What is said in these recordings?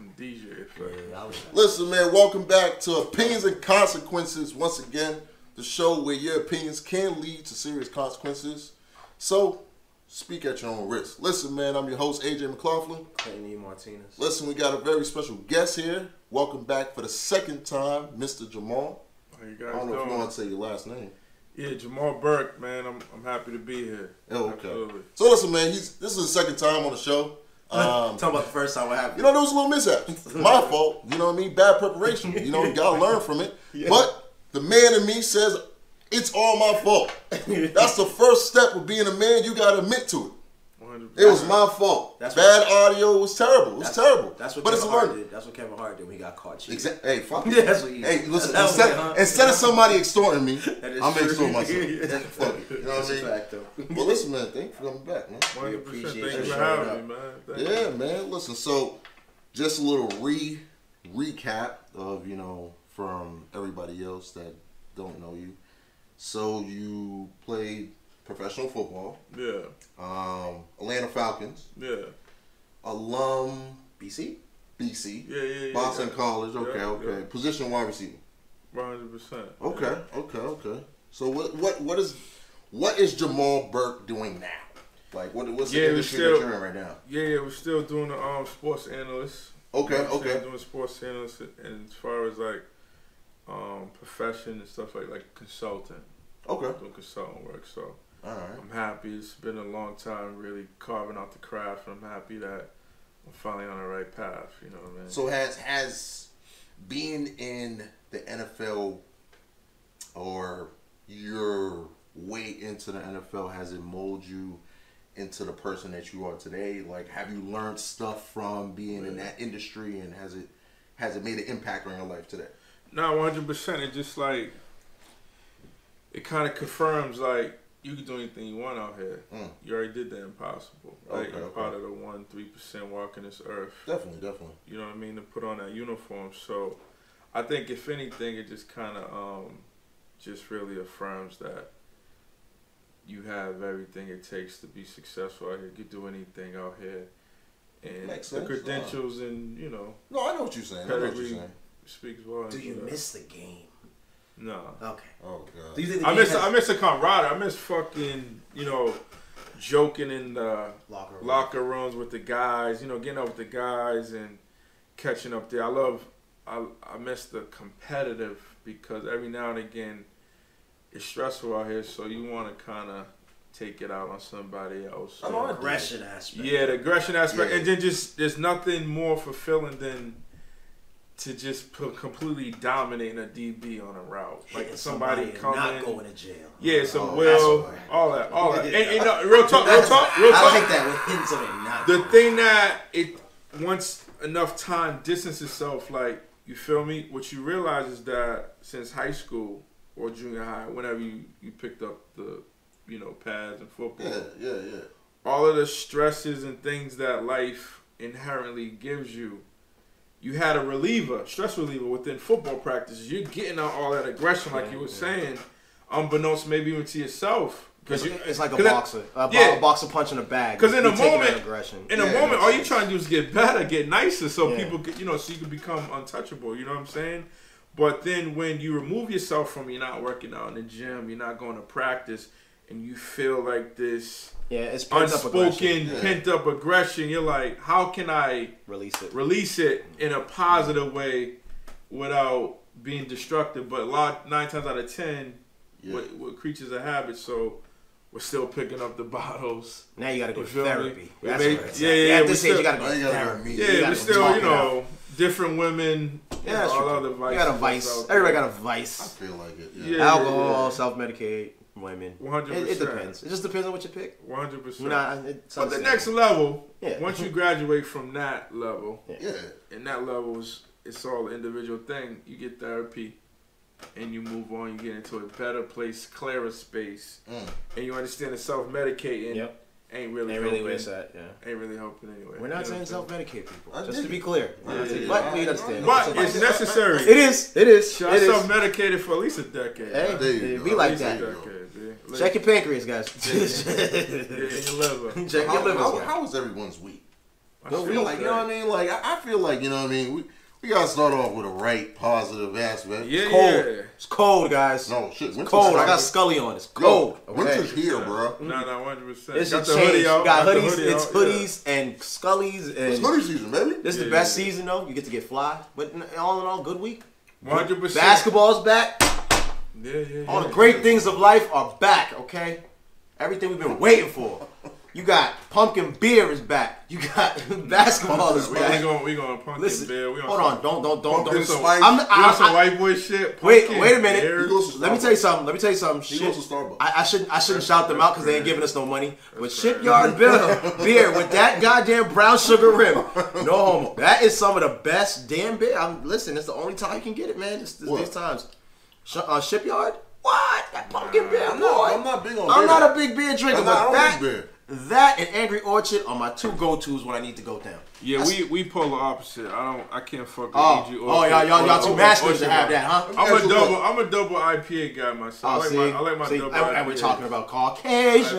some DJ effects. Listen, man, welcome back to Opinions and Consequences. Once again, the show where your opinions can lead to serious consequences. So, speak at your own risk. Listen, man, I'm your host, AJ McLaughlin. Martinez. Listen, we got a very special guest here. Welcome back for the second time, Mr. Jamal. How you guys I don't know doing? if you want to say your last name. Yeah, Jamal Burke, man. I'm happy to be here. Oh, okay. Absolutely. So listen, man, this is the second time on the show. Talk about the first time what happened. You know, there was a little mishap. My fault. You know what I mean? Bad preparation. You know, you gotta learn from it. Yeah. But the man in me says it's all my fault. That's the first step of being a man. You gotta admit to it. 100%. It was my fault. Bad audio was terrible. It was terrible. That's what but Kevin Hart did. That's what Kevin Hart did when he got caught cheating. Exactly. Hey, fuck. Yeah, that's what he did. Hey, listen. Instead of somebody extorting me, I'm extorting myself. Fuck it. You know what I mean? Fact, though. Well, listen, man. Thank you for coming back, man. 100%. appreciate Thank you for having me, man. Yeah, man. Listen, so just a little recap of, you know, from everybody else that don't know you. So you played professional football. Yeah. Atlanta Falcons. Yeah. Alum. BC. Yeah. Boston College. Okay, yeah, okay. Yeah. Position wide receiver. 100%. Okay. So what is Jamal Burke doing now? Like what's the industry that you're in right now? Yeah, we're still doing the sports analyst. Okay. Doing sports analyst, and as far as like profession and stuff like consulting. Okay. Doing consulting work. So all right. I'm happy. It's been a long time really carving out the craft, and I'm happy that I'm finally on the right path. You know what I mean? So has being in the NFL or your way into the NFL, has it molded you into the person that you are today? Like, have you learned stuff from being in that industry, and has it made an impact on your life today? No, 100%. It just like it kind of confirms like you can do anything you want out here. You already did the impossible. Like you're part of the 1-3% walking this earth. Definitely. You know what I mean? To put on that uniform. So I think if anything, it just kind of just really affirms that you have everything it takes to be successful out here. You can do anything out here, and the credentials and you know. No, I know what you're saying. I know what you're saying. Speaks well. Do you miss the game? No. Okay. Oh god. Do you think I miss the camaraderie. I miss fucking, you know, joking in the locker rooms with the guys. You know, getting up with the guys and catching up there. I miss the competitive, because every now and again it's stressful out here. So you want to kind of take it out on somebody else. So, the aggression aspect. Yeah, the aggression aspect, and then just there's nothing more fulfilling than to just completely dominating a DB on a route, like somebody coming, not going to jail. Yeah, all that. And no, real talk. I think that with hints of it not. The thing that it once enough time distance itself, like you feel me. What you realize is that since high school or junior high, whenever you picked up the pads and football, yeah, all of the stresses and things that life inherently gives you. You had a stress reliever within football practices. You're getting out all that aggression, like you were saying, unbeknownst maybe even to yourself. It's like a boxer. A boxer punching a bag. Because in a moment, all you trying to do is get better, get nicer, so people, so you can become untouchable. You know what I'm saying? But then when you remove yourself from, you're not working out in the gym, you're not going to practice, and you feel like this it's unspoken, pent-up aggression. You're like, how can I release it in a positive way without being destructive? But 9 times out of 10, we're creatures of habit, so we're still picking up the bottles. Now you got to go to therapy. At this age, you got to go to therapy. Yeah, we're still, different women, all other vices. You got a vice. Everybody got a vice. I feel like it. Yeah. Alcohol, self-medicate. Women. 100%. It depends. It just depends on what you pick. 100%. But the next level, once you graduate from that level, and that level it's all an individual thing. You get therapy, and you move on. You get into a better place, clearer space, and you understand that self-medicating ain't really helping. Ain't really helping anyway. We're not saying self-medicate people. Just to be clear. But we understand. But it's necessary. It is. I self-medicated for at least a decade. Hey, be like that. Check your pancreas, guys. In your liver. How was everyone's week? I feel like, you know what I mean? Like, I feel like, you know what I mean? We gotta start off with a right, positive aspect. Yeah, it's cold. Yeah. It's cold, guys. No, shit. It's cold. I got Scully on. It's cold. Yo, winter's here, bro. No, 100%. It's got a the change. hoodie out. You got hoodies. Hoodie It's out, hoodies and Scullies. And it's hoodie season, baby. This is the best season, though. You get to get fly. But all in all, good week. 100%. Basketball's back. Yeah. All the great things of life are back, okay? Everything we've been waiting for. You got pumpkin beer is back. You got basketball is back. We gonna pumpkin beer. Hold on, don't. I'm some white boy shit. Wait a minute. Let me tell you something. He goes to Starbucks. I shouldn't shout them out because they ain't giving us no money. But Shipyard beer with that goddamn brown sugar rim, no homo. That is some of the best damn beer. Listen, it's the only time you can get it, man. These times. Shipyard. What? That pumpkin beer, boy. I'm not big on beer. I'm not a big beer drinker, but beer. That and Angry Orchard are my two go-tos when I need to go down. Yeah, we pull the opposite. I can't fuck with Angry Orchard. Y'all too masculine to have that, huh? I'm a double IPA guy myself. I like my double IPA. And we're talking about Caucasian.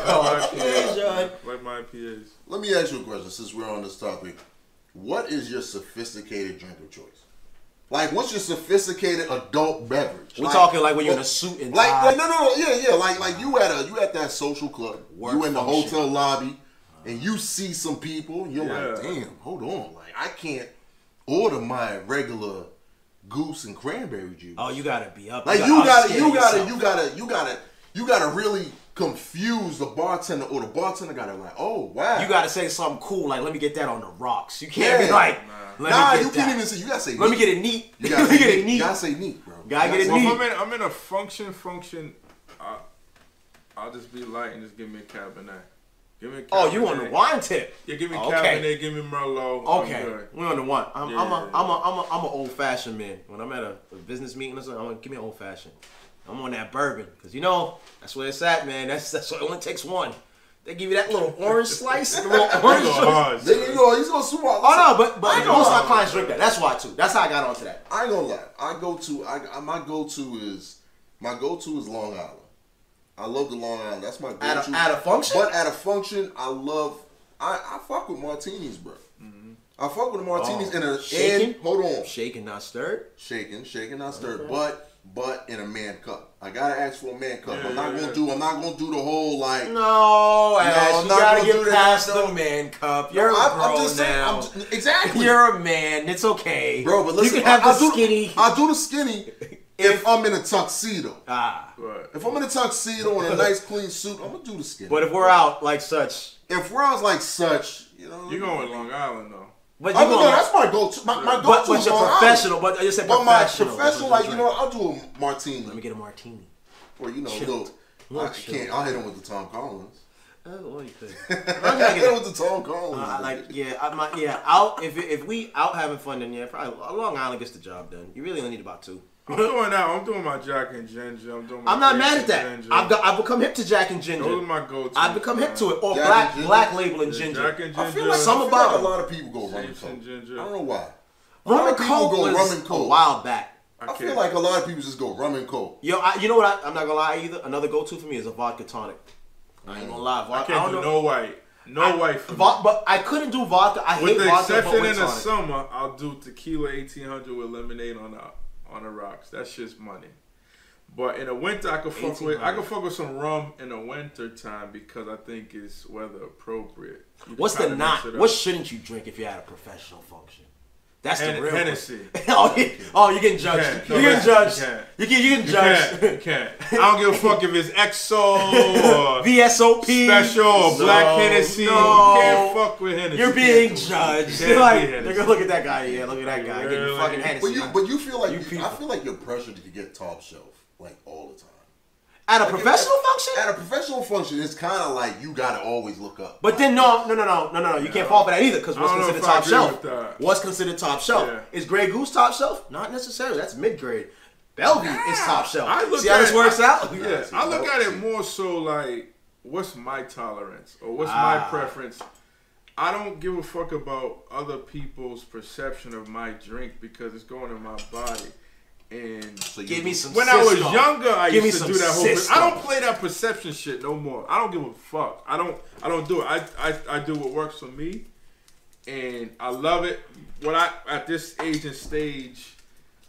Caucasian. Like my IPAs. Let me ask you a question since we're on this topic. What is your sophisticated drink of choice? Like, what's your sophisticated adult beverage? We're talking like when you're in a suit and tie. No, like you at that social club, you in the hotel lobby, and you see some people, and you're like, damn, hold on, like I can't order my regular goose and cranberry juice. Oh, you gotta be up. Like you gotta really confuse the bartender, or the bartender gotta like, oh wow. You gotta say something cool, like let me get that on the rocks. You can't be like. You can't even say. You gotta say. Let me get it neat. You gotta get it neat. You gotta say neat, bro. Gotta get it neat. If I'm in a function. I'll just be light and just give me a Cabernet. Give me a Cabernet. Oh, you on the wine tip? Yeah, give me Cabernet. Give me Merlot. Okay, we're on the one. I'm an old fashioned man. When I'm at a business meeting or something, I'm gonna give me an old fashioned. I'm on that bourbon because that's where it's at, man. That's what it only takes one. They give you that little orange slice, the little orange juice. He's gonna super. Oh no, but most of my clients drink that. That's why too. That's how I got onto that. I ain't gonna lie. My go to is Long Island. I love the Long Island. That's my go to. At a function. But at a function, I fuck with martinis, bro. Mm-hmm. I fuck with the martinis hold on. Shaken, not stirred. Shaken, not stirred. Okay. But in a man cup. I gotta ask for a man cup. Yeah, I'm not gonna do the whole like. No, Ash, you gotta get past the man cup. You're a grown now. Exactly. You're a man. It's okay, bro. But listen, you can have the skinny. I'll do the skinny if I'm in a tuxedo. Right. If I'm in a tuxedo and a nice clean suit, I'm gonna do the skinny. But if we're out like such, you're going with Long Island though. But that's my go-to. My go-to. But you're professional. But you said professional. But my professional, like I'll do a martini. Let me get a martini. Or I'll hit him with the Tom Collins. Oh, what do you think? I'll hit him with the Tom Collins. Out. If we out having fun, then probably Long Island gets the job done. You really only need about two. I'm doing that. I'm doing my Jack and Ginger. I'm not mad at that. I've become hip to Jack and Ginger. Those are my go-to. I've become hip to it. Or black label and ginger. Jack and Ginger. I feel like a lot of people go rum and coke. I don't know why. Rum and coke was a while back. I feel like a lot of people just go rum and coke. Yo, you know what? I'm not gonna lie either. Another go-to for me is a vodka tonic. I ain't gonna lie. I can't do no white. No white for me. But I couldn't do vodka. I hate vodka. With the exception in the summer, I'll do tequila 1800 with lemonade on the rocks. That's just money. But in the winter, I could fuck with some rum in the winter time because I think it's weather appropriate. What's the not? What shouldn't you drink if you're at a professional function? That's the real Hennessy. You're getting judged. You're getting judged. You getting judged. You can't. I don't give a fuck if it's XO or VSOP Special or Black Hennessy. No. You can't fuck with Hennessy. You're being judged. They're gonna look at that guy. Yeah, look at that guy getting fucking Hennessy. But you feel like I feel like you're pressured to get top shelf like all the time. At a professional function? At a professional function, it's kind of like you gotta always look up. But then no. You can't fall for that either because what's considered top shelf? What's considered top shelf? Yeah. Is Grey Goose top shelf? Not necessarily. That's mid grade. Bellevue is top shelf. See how this works out? Yeah, I look at it more so like, what's my tolerance or what's my preference? I don't give a fuck about other people's perception of my drink because it's going in my body. And So give me some. when Cisco. I was younger, I Give used to me do that some whole. Cisco. I don't play that perception shit no more. I don't give a fuck. I don't do it. I do what works for me, and I love it. At this age and stage,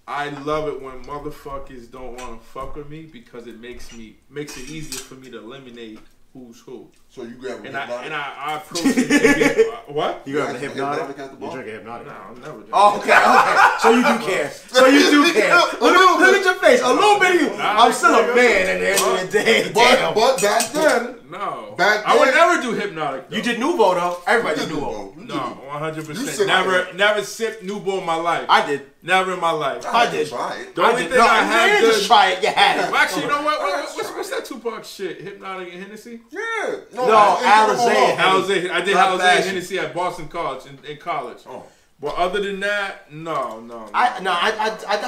I love it when motherfuckers don't want to fuck with me because it makes it easier for me to eliminate who's who. So you grab a And hypnotic? I approach it. What? You grab a hypnotic? at the You bar? drink a hypnotic? No, I'll never do Oh, okay. So you do care. So you do care. Look at your face. A little bit of you. I'm still a man at the end of the day. Damn. But back then, No. Back I would then- never do hypnotic. Though. You did Nuvo though. Everybody did You did Nuvo. Nuvo. No, You 100%. said Never sipped Nuvo in my life. I did. Never in my life. I did. Try it. The only did. thing No, I you had didn't just good. try it. You had it. Well, actually, you know what? What's that Tupac shit? Hypnotic and Hennessy? Yeah. No, Alizé. Alizé. I did Black Alizé and Fashion. Hennessy at Boston College in college. Oh. But other than that, no. I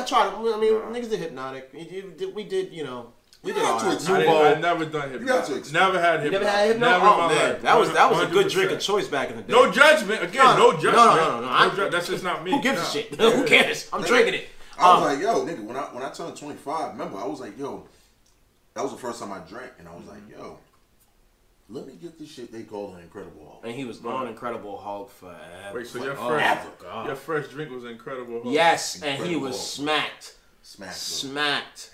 tried. I mean, niggas did hypnotic. We did, you know. We did all that. I never done hypnotic. You have to explain. Never had You hypnotic. never had hypnotic? Never in Oh my man, life. that was a good 100%. drink of choice back in the day. No judgment. Again, no judgment. No. That's just not me. Who gives Nah. a shit? Who cares? I'm drinking it. I was like, yo, nigga, when I turned 25, remember, I was like, yo, that was the first time I drank, and I was like, yo, let me get this shit they call an Incredible Hulk. And he was on Incredible Hulk forever. Wait, so your Forever. first drink was Incredible Hulk? Yes, and he Incredible was Hulk. smacked. Smacked.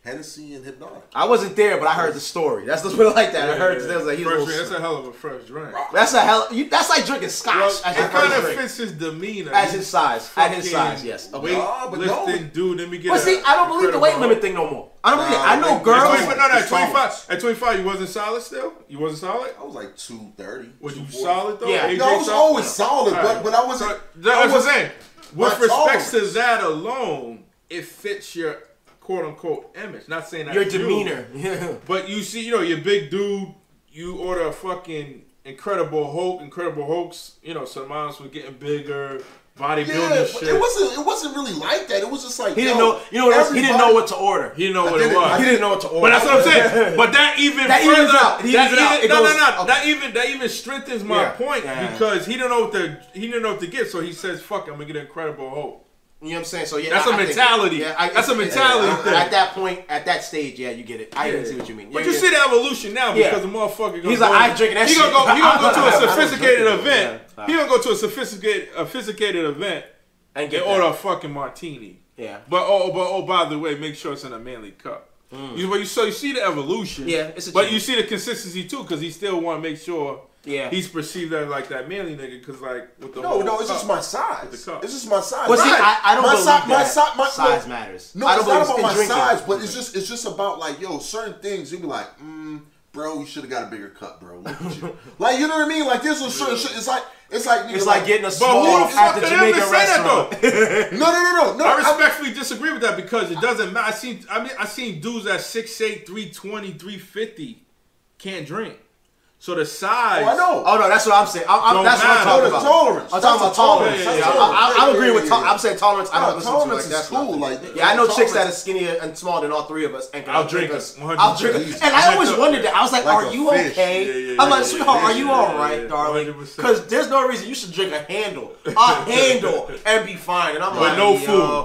Hennessy and Hypnotic. I wasn't there, but I heard the story. That's just what I like that. Yeah, I heard there was like he was fresh a drink. little. That's a hell of a fresh drink. That's a hell. That's like drinking scotch. Well, as it your kind first of drink. fits his demeanor. At his size. At his Fucking size, yes. Okay. Weight Nah, but no. lifting dude. Let me get. But see, I don't believe the weight limit thing no more. I don't believe it. I know girls. At 25, at 25, you wasn't solid still. You wasn't solid. I was like 230. Was you 240. solid though? Yeah. AJ No, I was solid? always solid, Alright. but I wasn't. So, that's what I'm saying. With my respect to tolerance. that alone, it fits your quote unquote image. Not saying that Your demeanor. Yeah. but you see, you're big dude. You order a fucking Incredible Hulks. Some moms were getting bigger, bodybuilding Yeah, shit. but it wasn't really like that. It was just like He didn't know. You know what it was? He didn't know what to order. He didn't know what it was. He didn't know what to order. But that's what I'm saying. But that even That further, evens out. It evens out. It goes- okay. That even strengthens my Yeah. point Yeah. because he didn't know what to get. So he says, "Fuck, I'm gonna get an Incredible Hulk." You know what I'm saying? So yeah, That's a mentality. That's a mentality thing. At that point, at that stage, yeah, you get it. I can see what you mean. But Yeah, you see the evolution now Yeah. because the motherfucker. He's like, I ain't drinking that He shit. gonna go to a I don't sophisticated drink it. event. Yeah. He gonna go to a sophisticated event and and get order that. a fucking martini. Yeah. But by the way, make sure it's in a manly cup. You see the evolution. Yeah, it's a but change. you see the consistency too because he still want to make sure. Yeah. He's perceived as like that manly nigga because like with the No, whole it's cup. just my size. With the cup. It's just my size. But see, Right. I don't my believe that size no, matters. No, I it's don't not believe about my drinking. size, but it's just about like, yo, certain things you be like, bro, you should have got a bigger cup, bro. Look at you. Like, you know what I mean? Like, there's a certain shit. It's like It's like getting a But small who the at fuck the could ever Jamaican say that restaurant. though? No. I respectfully disagree with that because it doesn't matter. I seen dudes at 6'8", 320, 350 can't drink. So the size. Oh, I know. Oh no, that's what I'm saying. That's what I'm talking about. Tolerance. I'm talking about tolerance. Yeah, I'm agreeing with. I'm saying tolerance. I don't listen to tolerance like that. is cool. Like, Yeah, I know chicks that are skinnier and smaller than all three of us. And can I'll drink us. us. 100%. I'll drink us. And I always wondered that. I was like, Like are a you fish. okay? Yeah, I'm like, yeah, sweetheart, are yeah, you yeah, all right, yeah, darling? 100%. Because there's no reason you should drink a handle, and be fine. And I'm But like, no yo,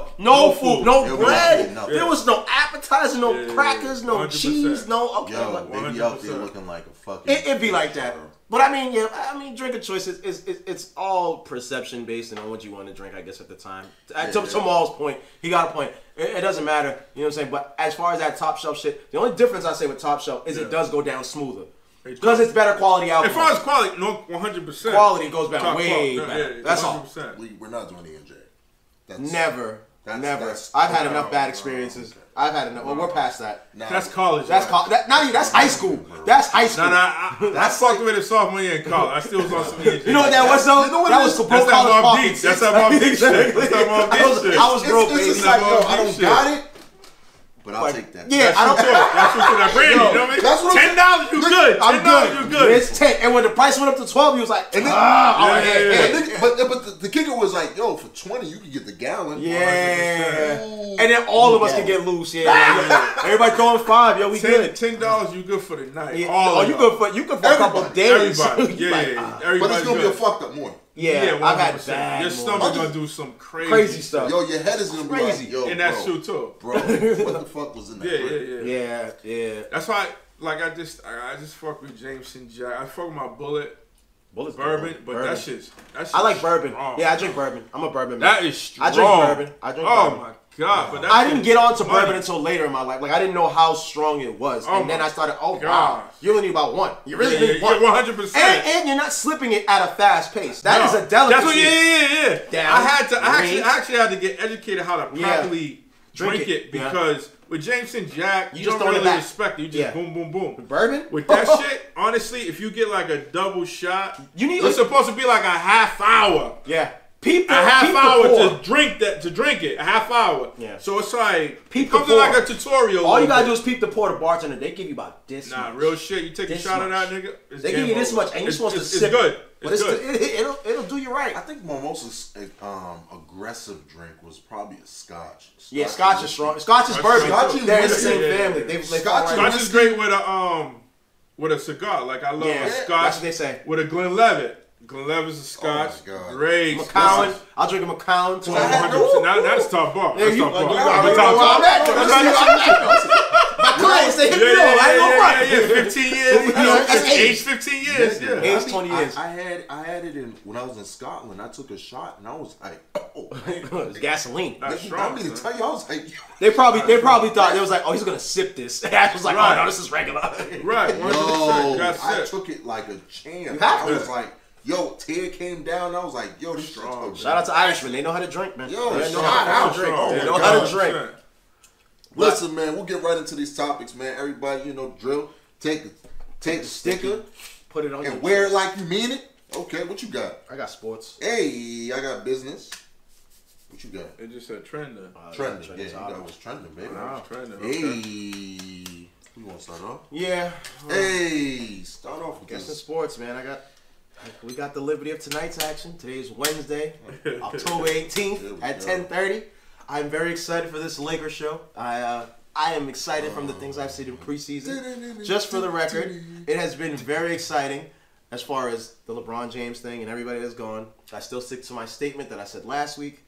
food. no food, no Yeah, bread. nothing. There was no appetizer, no Yeah, crackers, no 100%. cheese, no. Okay, Yo, but they be out there 100%. looking like a fucking. it'd be like that. But I mean, drink of choice it's all perception based on what you want to drink, I guess, at the time. To Maul's point, he got a point. It doesn't matter, you know what I'm saying? But as far as that top shelf shit, the only difference I say with top shelf is it does go down smoother. Because it's better quality alcohol. As far as quality, no, 100%. Quality goes down Top way quality. better. Yeah, That's all. 100%. We're not doing ENJ. Never. That's- I've had enough bad experiences. I've had enough. Well, we're past that. That's college. That's not even. That's high school. That's high school. I fucked with it sophomore year in college. I still was on some ENJ. You know what that was though? You know what that it was is? for That's broke that college Mobb pockets. Deep. That's that Mobb Deep shit. That's that Mobb Deep shit. I was broke, It's baby. just like, yo, I Deep don't shit. got it, but I'll take that. Yeah, I don't. That's what that brand. You know what I mean? That's what I'm- $10, you good. I'm $10, you good. It's 10, and when the price went up to 12, he was like, And then, yeah. But the kicker was like, yo, for 20 you can get the gallon. yeah. Ooh. And then all of us can get loose. Yeah. Everybody throwing 5, yo, we good. $10, you good for the night. Yeah. All Oh, of you y'all. good for a couple of days. Everybody. You Yeah, like, yeah. But Everybody's it's gonna be a good. fucked up morning. Yeah, I've had bad Your stomach gonna do some crazy stuff. Yo, your head is gonna be crazy. Like, yo, in that shoe too. Bro, what the fuck was in that? Yeah. That's why, like, I just fuck with Jameson Jack. I fuck with my Bullet's bourbon, but that shit's I like bourbon. Strong. Yeah, I drink bourbon. I'm a bourbon man. That is strong. I drink bourbon. Oh my god! But I didn't get onto bourbon until later in my life. Like, I didn't know how strong it was, and then I started. Oh wow! You only need about one. You really need one. 100%. And you're not slipping it at a fast pace. That is a delicacy. That's what. Yeah. Down, I actually had to get educated how to properly drink it because. With Jameson Jack, you don't really respect it. You just boom, boom, boom. With bourbon? With that shit, honestly, if you get like a double shot, it's supposed to be like a half hour. Yeah. A half hour to drink it. A half hour. Yeah. So it's like it comes in like a tutorial. All you gotta do is peep the pour. The bartender, they give you about this. Nah, real shit. You take a shot of that, nigga. They give you this much, and you're supposed to sip. It's good. But it'll do you right. I think my most aggressive drink was probably a Scotch. Yeah, Scotch is strong. Scotch is bourbon. They're in the same family. Scotch is great with a cigar. Like I love a Scotch. That's what they say. With a Glenlivet. Glenlivet's a Scotch. Oh great. Macallan. I'll drink a Macallan. 100%. Now that's top bar. That's top bar. My clients, they hit me up. I ain't gonna front. 15 years. Age 15 years. Yeah. Age 20 years. I had it in when I was in Scotland. I took a shot and I was like, oh, it's gasoline. That's strong. I mean to tell you, I was like, they probably thought they was like, oh, he's gonna sip this. I was like, oh no, this is regular. Right. I took it like a champ. I was like. Yo, tear came down. I was like, yo, this strong. Shout out to Irishmen. They know how to drink, man. Yo, they know how to drink. They know how to drink. Listen, man, we'll get right into these topics, man. Everybody, drill. Take the sticker, put it on, and wear it like you mean it. Okay, what you got? I got sports. Hey, I got business. What you got? It just said trending. Trending. Yeah, that was trending, baby. Trending. Hey, you want to start off? Yeah. Hey, start off with this. Sports, man. We got the liberty of tonight's action. Today is Wednesday, October 18th at 10:30. I'm very excited for this Lakers show. I am excited from the things I've seen in preseason. Just for the record, it has been very exciting as far as the LeBron James thing and everybody that's gone. I still stick to my statement that I said last week.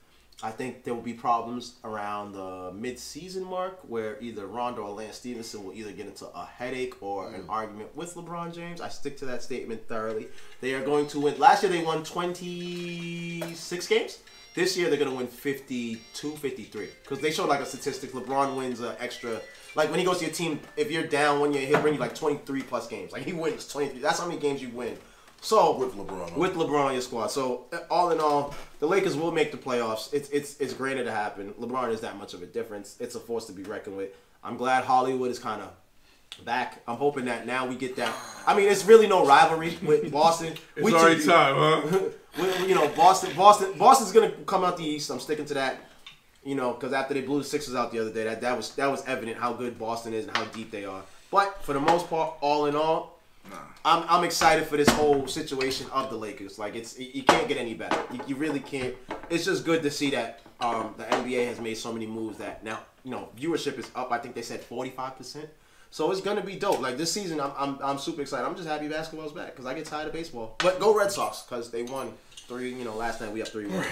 I think there will be problems around the mid-season mark where either Rondo or Lance Stevenson will either get into a headache or an argument with LeBron James. I stick to that statement thoroughly. They are going to win. Last year they won 26 games. This year they're going to win 52, 53. Because they showed like a statistic. LeBron wins an extra. Like when he goes to your team, if you're down 1 year, he'll bring you like 23 plus games. Like he wins 23. That's how many games you win. So with LeBron on your squad. So all in all, the Lakers will make the playoffs. It's greater to happen. LeBron is that much of a difference. It's a force to be reckoned with. I'm glad Hollywood is kind of back. I'm hoping that now we get that. I mean, it's really no rivalry with Boston. It's already time, huh? Boston's gonna come out the East. I'm sticking to that. Because after they blew the Sixers out the other day, that was evident how good Boston is and how deep they are. But for the most part, all in all. I'm excited for this whole situation of the Lakers. Like you can't get any better. You really can't. It's just good to see that the NBA has made so many moves that now viewership is up. I think they said 45%. So it's gonna be dope. Like this season, I'm super excited. I'm just happy basketball's back because I get tired of baseball. But go Red Sox because they won 3. Last night we up 3-1.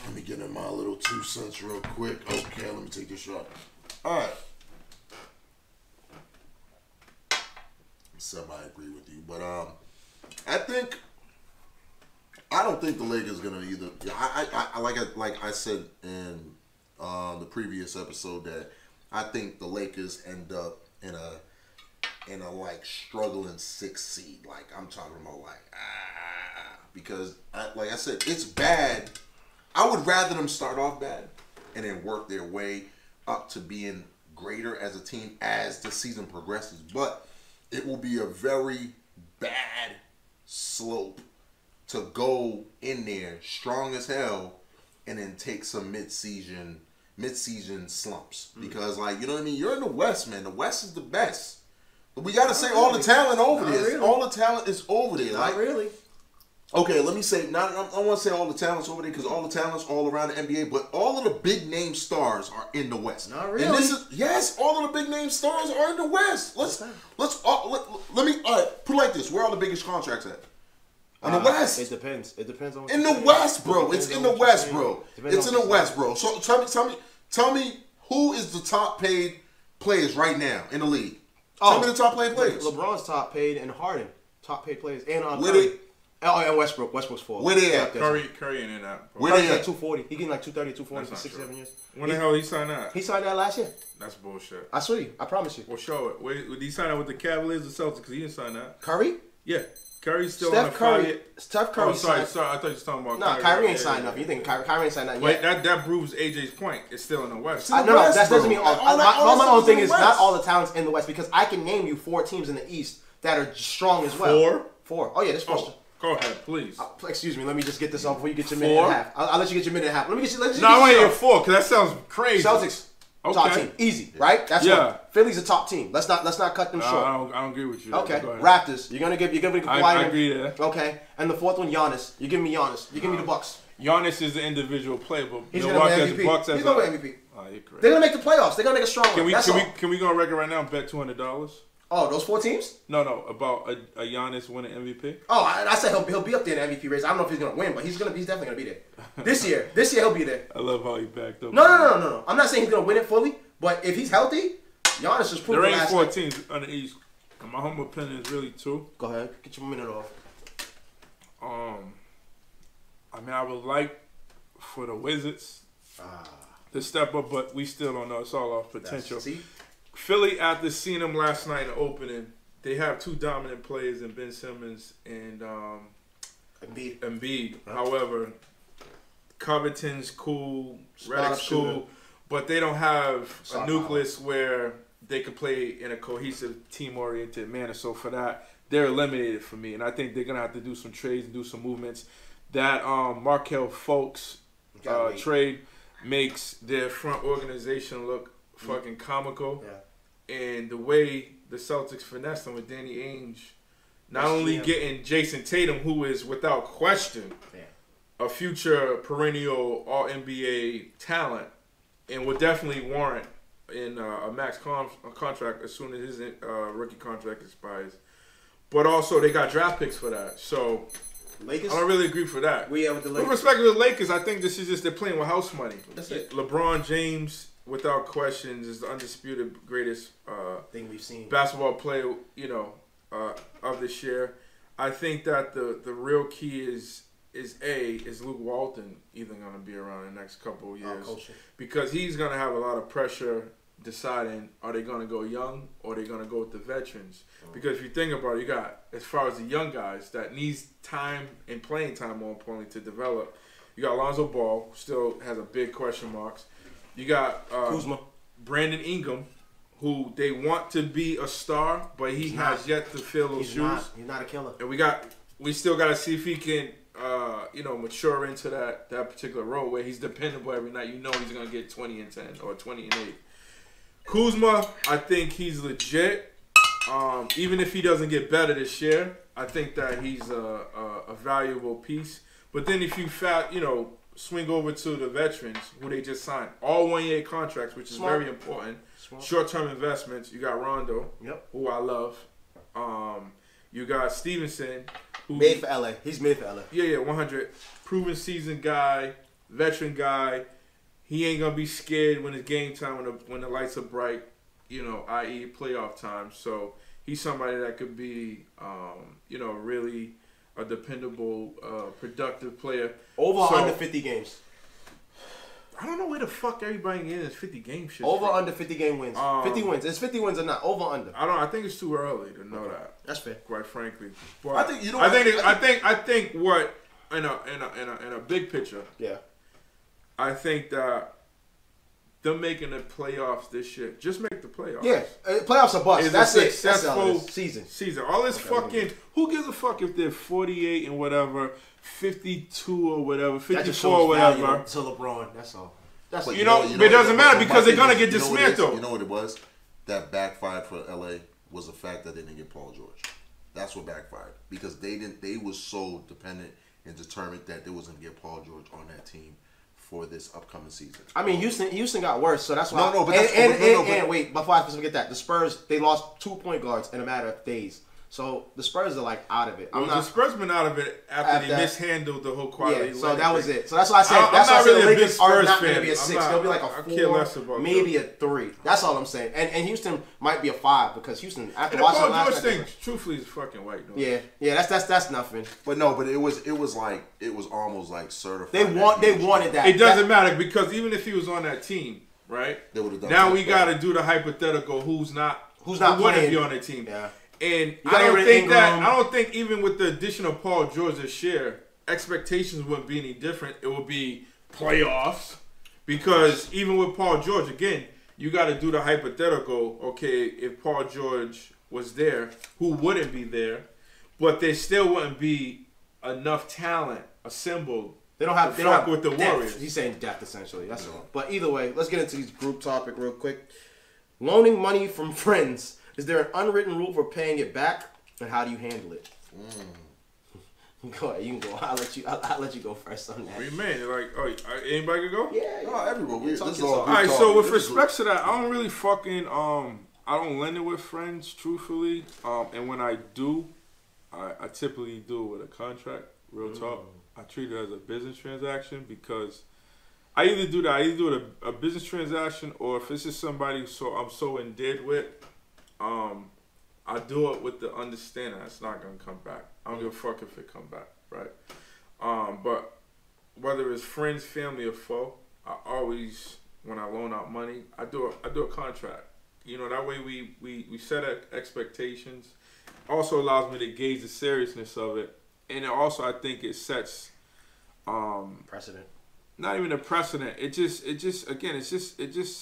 Let me get in my little 2 cents real quick. Okay, let me take this shot. All right. Semi-agree with you, but I don't think the Lakers gonna either. I like I said in the previous episode that I think the Lakers end up in a like struggling 6th seed. Like I'm talking about because like I said, it's bad. I would rather them start off bad and then work their way up to being greater as a team as the season progresses, but. It will be a very bad slope to go in there strong as hell and then take some mid-season slumps. Because, like, you know what I mean? You're in the West, man. The West is the best. But we got to say all the talent over there. Really. All the talent is over there. Not really. Okay, let me say, I don't want to say all the talent's over there because all the talent's all around the NBA, but all of the big name stars are in the West. Not really. And yes, all of the big name stars are in the West. Let me put it like this. Where are the biggest contracts at? On the West. It depends. It depends on what in the West, bro. It's in the West, bro. It's in the West, bro. So tell me who is the top paid players right now in the league? Tell me the top paid players. LeBron's top paid and Harden top paid players and Curry. And Westbrook. Westbrook's 4. Where they at? Curry ain't in that. Where they Curry's at? like 240. He getting like 230, 240 for 6, 7 years. When the hell he signed that? He signed that last year. That's bullshit. I swear you. I promise you. Well, show it. Did he sign that with the Cavaliers or Celtics? Because he didn't sign that. Curry? Yeah. Curry's still on the Curry. Steph Curry. Oh, sorry. I thought you were talking about Kyrie. Kyrie ain't signed nothing. You think Kyrie ain't signed nothing yet? Wait, that proves AJ's point. It's still in the West. No, that doesn't mean my own thing is not all the talents in the West, because I can name you 4 teams in the East that are strong as well. 4? Oh yeah, there's 4. Go ahead, please. Excuse me, let me just get this off before you get your minute and a half. I'll let you get your minute and a half. Let me get you. No, I want to hear 4 because that sounds crazy. Celtics. Okay. Top team, easy, right? That's what Philly's a top team. Let's not cut them short. I don't agree with you. Okay, Raptors. You're gonna be quiet. I agree there. Okay, and the 4th one, Giannis. You give me Giannis. You give me the Bucks. Giannis is the individual player, but he's gonna win MVP. Bucks He's gonna win MVP. Oh, you're crazy. They're gonna make the playoffs. They're gonna make a strong one. Can we go on record right now and bet $200? Oh, those 4 teams? No, about a Giannis winning MVP. Oh, I said he'll be up there in the MVP race. I don't know if he's gonna win, but he's definitely gonna be there. This year he'll be there. I love how he backed up. No. I'm not saying he's gonna win it fully, but if he's healthy, Giannis just proved there ain't 4 teams on the East. In my humble opinion, is really 2. Go ahead, get your minute off. I mean, I would like for the Wizards to step up, but we still don't know. It's all off potential. Philly, after seeing them last night in the opening, they have 2 dominant players in Ben Simmons and Embiid. However, Covington's cool, Redick's cool, but they don't have a nucleus where they can play in a cohesive, team-oriented manner. So for that, they're eliminated for me, and I think they're gonna have to do some trades and do some movements. That Markelle Fultz trade makes their front organization look fucking comical. Yeah. And the way the Celtics finessed them with Danny Ainge, not only getting Jason Tatum, who is without question a future perennial All-NBA talent, and would definitely warrant in a max contract as soon as his rookie contract expires. But also they got draft picks for that, so Lakers? I don't really agree for that. With the Lakers. With respect to the Lakers, I think this is just they're playing with house money. That's it. LeBron James, without questions, is the undisputed greatest thing we've seen basketball player, of this year. I think that the real key is Luke Walton either going to be around in the next couple of years because he's going to have a lot of pressure deciding are they going to go young or are they going to go with the veterans. Because if you think about it, you got, as far as the young guys that needs time and playing time, more importantly, to develop. You got Lonzo Ball, who still has a big question marks. You got Kuzma. Brandon Ingram, who they want to be a star, but he has yet to fill those shoes. He's not a killer. And we still got to see if he can, mature into that particular role where he's dependable every night. You know he's going to get 20 and 10 or 20 and 8. Kuzma, I think he's legit. Even if he doesn't get better this year, I think that he's a valuable piece. But then if you swing over to the veterans who they just signed, all 1-year contracts, which is very important. Short-term investments. You got Rondo, who I love. You got Stevenson, who made for LA. He's made for LA. Yeah, 100. Proven seasoned guy, veteran guy. He ain't gonna be scared when it's game time, when the lights are bright, i.e. playoff time. So he's somebody that could be, really a dependable, productive player. Under 50 games. I don't know where the fuck everybody is 50 game shit. Under 50 game wins. 50 wins. It's 50 wins or not. Under. I think it's too early to know that. That's fair. Quite frankly. But I think I think what in a big picture. Yeah. I think that them making the playoffs this year, just make the playoffs. Yeah, playoffs are bust. That's it. Successful season. All this fucking. Who gives a fuck if they're 48 and whatever, 52 or whatever, 54 or whatever. To LeBron, that's all. It doesn't matter because they're gonna get dismantled. You know what it was? That backfired for LA was the fact that they didn't get Paul George. That's what backfired because they was so dependent and determined that they wasn't gonna get Paul George on that team for this upcoming season. I mean, Houston got worse, so that's why. Wait, wait, before I forget that, the Spurs, they lost 2 point guards in a matter of days. So the Spurs are like out of it. The Spurs been out of it after they mishandled the whole quality. Yeah, so that was it. So that's why I said that's why I said the Lakers are not going to be a 6. They'll be like a 4, maybe a 3. That's all I'm saying. And Houston might be a 5 because Houston after watching the last thing, truthfully, is fucking white. Yeah, that's nothing. But no, but it was almost like certified. They wanted that. It doesn't matter because even if he was on that team, right? They would have done. Now we got to do the hypothetical. Who's not playing, be on the team? Yeah. And I don't think even with the addition of Paul George this year, expectations wouldn't be any different. It would be playoffs because even with Paul George, again, you got to do the hypothetical. Okay, if Paul George was there, who wouldn't be there? But there still wouldn't be enough talent assembled. They don't have with the depth. Warriors. He's saying depth essentially. That's all. But either way, let's get into this group topic real quick. Loaning money from friends. Is there an unwritten rule for paying it back, and how do you handle it? Go ahead, you can go. I'll let you go first on that. What do you mean? Like, anybody can go? Yeah. No, everyone. All right. So with respect to that, I don't really fucking I don't lend it with friends, truthfully. And when I do, I typically do it with a contract. Real talk. I treat it as a business transaction because I either do that. I either do it a business transaction, or if it's just somebody I'm so in debt with. I do it with the understanding it's not gonna come back. I don't give a fuck if it come back, right? But whether it's friends, family, or foe, I always, when I loan out money, I do a contract. You know, that way we set expectations. Also allows me to gauge the seriousness of it, and it also I think it sets precedent. Not even a precedent. It just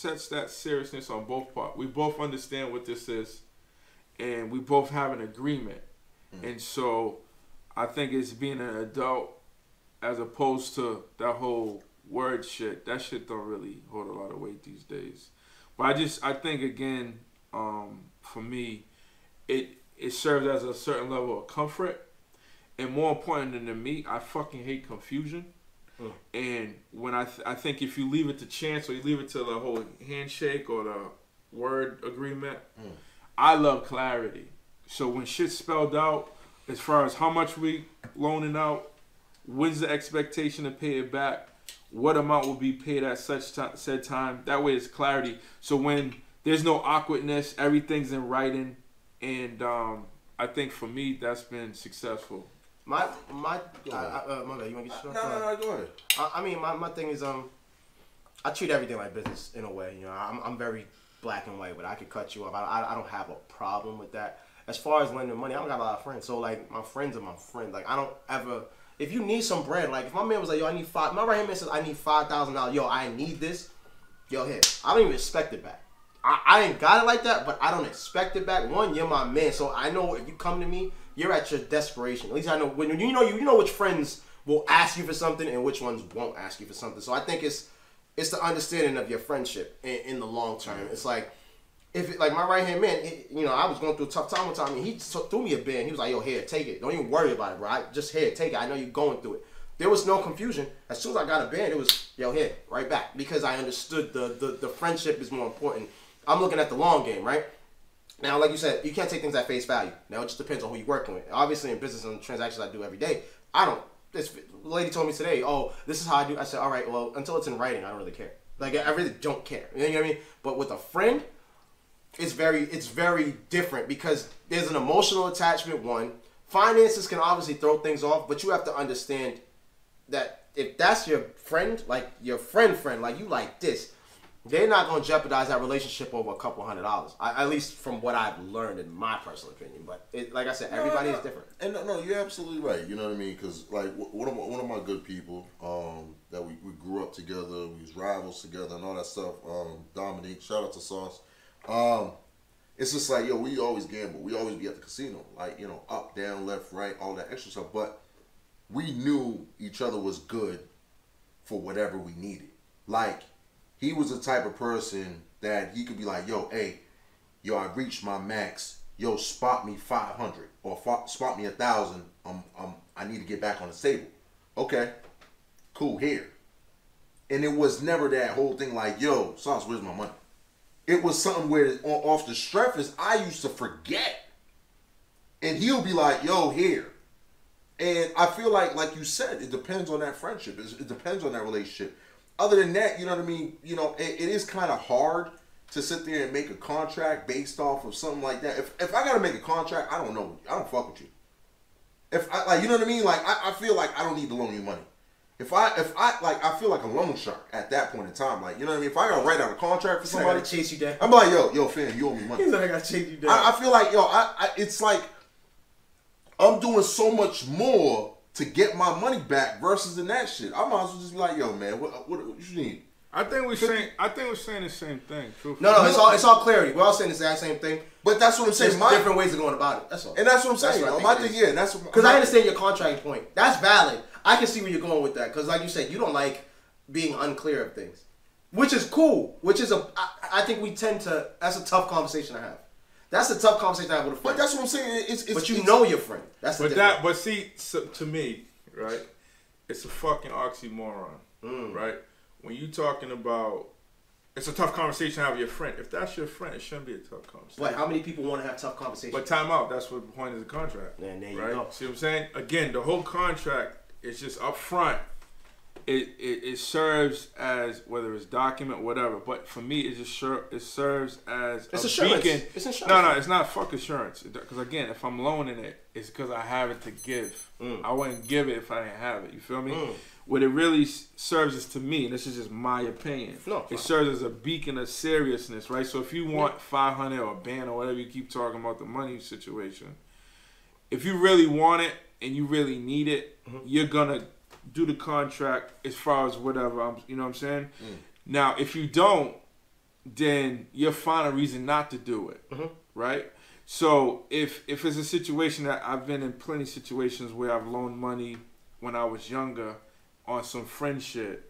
sets that seriousness on both parts. We both understand what this is, and we both have an agreement. And so, I think it's being an adult as opposed to that whole word shit. That shit don't really hold a lot of weight these days. But I think again, for me, it serves as a certain level of comfort, and more important than me, I fucking hate confusion. And when I think if you leave it to chance or you leave it to the whole handshake or the word agreement, I love clarity. So when shit's spelled out, as far as how much we loaning out, when's the expectation to pay it back, what amount will be paid at said time, that way it's clarity. So when there's no awkwardness, everything's in writing, and I think for me that's been successful. My bad. You want to get started? No, go ahead. I mean, my thing is, I treat everything like business in a way. You know, I'm very black and white, but I could cut you off. I don't have a problem with that. As far as lending money, I don't got a lot of friends. So, like, my friends are my friends. Like, I don't ever, if you need some bread, like, if my man was like, yo, I need my right hand man says, I need $5,000. Yo, I need this. Yo, here. I don't even expect it back. I ain't got it like that, but I don't expect it back. One, you're my man. So, I know if you come to me, you're at your desperation. At least I know when you know which friends will ask you for something and which ones won't ask you for something. So I think it's the understanding of your friendship in the long term. It's like like my right hand man, I was going through a tough time one time and he threw me a bid. He was like, "Yo, here, take it. Don't even worry about it, bro. Just here, take it. I know you're going through it." There was no confusion. As soon as I got a band, it was, "Yo, here, right back," because I understood the friendship is more important. I'm looking at the long game, right? Now, like you said, you can't take things at face value. Now, it just depends on who you're working with. Obviously, in business and transactions I do every day, the lady told me today, "Oh, this is how I do." I said, "All right, well, until it's in writing, I don't really care. Like, I really don't care." You know what I mean? But with a friend, it's very different because there's an emotional attachment, one. Finances can obviously throw things off, but you have to understand that if that's your friend, like your friend, like you like this, they're not going to jeopardize that relationship over a couple $100. At least from what I've learned in my personal opinion. But like I said, everybody is different. And no, you're absolutely right. You know what I mean? Because like one of my good people that we grew up together, we was rivals together and all that stuff. Dominique, shout out to Sauce. It's just like, yo, we always gamble. We always be at the casino, like, up, down, left, right, all that extra stuff. But we knew each other was good for whatever we needed. Like, he was the type of person that he could be like, "Yo, hey, I reached my max. Yo, spot me 500 or spot me 1,000. I need to get back on the table." Okay, cool, here. And it was never that whole thing like, "Yo, Sauce, where's my money?" It was something where off the strength is I used to forget. and he'll be like, "Yo, here." And I feel like you said, it depends on that friendship. It depends on that relationship. Other than that, you know what I mean? You know, it is kind of hard to sit there and make a contract based off of something like that. If I gotta make a contract, I don't know. I don't fuck with you. If I like, you know what I mean? Like I feel like I don't need to loan you money. If I like, I feel like a loan shark at that point in time. Like, you know what I mean? If I gotta write out a contract for somebody, I gotta chase you down. I'm like, yo, fam, you owe me money. He's like, I gotta chase you down. I feel like, yo, it's like I'm doing so much more to get my money back versus in that shit. I might as well just be like, yo, man, what you need? I think we're saying the same thing. No, it's all clarity. We're all saying the exact same thing. But that's what I'm saying. There's different ways of going about it. That's all. And that's what I'm saying. My thing, yeah, that's what. Because I understand your contract point. That's valid. I can see where you're going with that. Because like you said, you don't like being unclear of things, which is cool. I think we tend to. That's a tough conversation to have. That's a tough conversation to have with a friend. But that's what I'm saying. But you know your friend. That's the difference. But see, so, to me, right, it's a fucking oxymoron, right? When you talking about, it's a tough conversation to have with your friend. If that's your friend, it shouldn't be a tough conversation. But how many people want to have tough conversations? But time out. That's what the point of the contract. And there you right? go. See what I'm saying? Again, the whole contract is just up front. It serves as, whether it's document, whatever. But for me, it serves as it's a assurance. beacon. It's insurance. No, it's not fuck assurance. Because again, if I'm loaning it, it's because I have it to give. I wouldn't give it if I didn't have it. You feel me? What it really serves is, to me, and this is just my opinion, it serves as a beacon of seriousness, right? So if you want 500 or a band or whatever you keep talking about, the money situation, if you really want it and you really need it, you're going to do the contract as far as whatever, you know what I'm saying? Now, if you don't, then you'll find a reason not to do it, right? So if it's a situation that I've been in plenty of situations where I've loaned money when I was younger on some friend shit,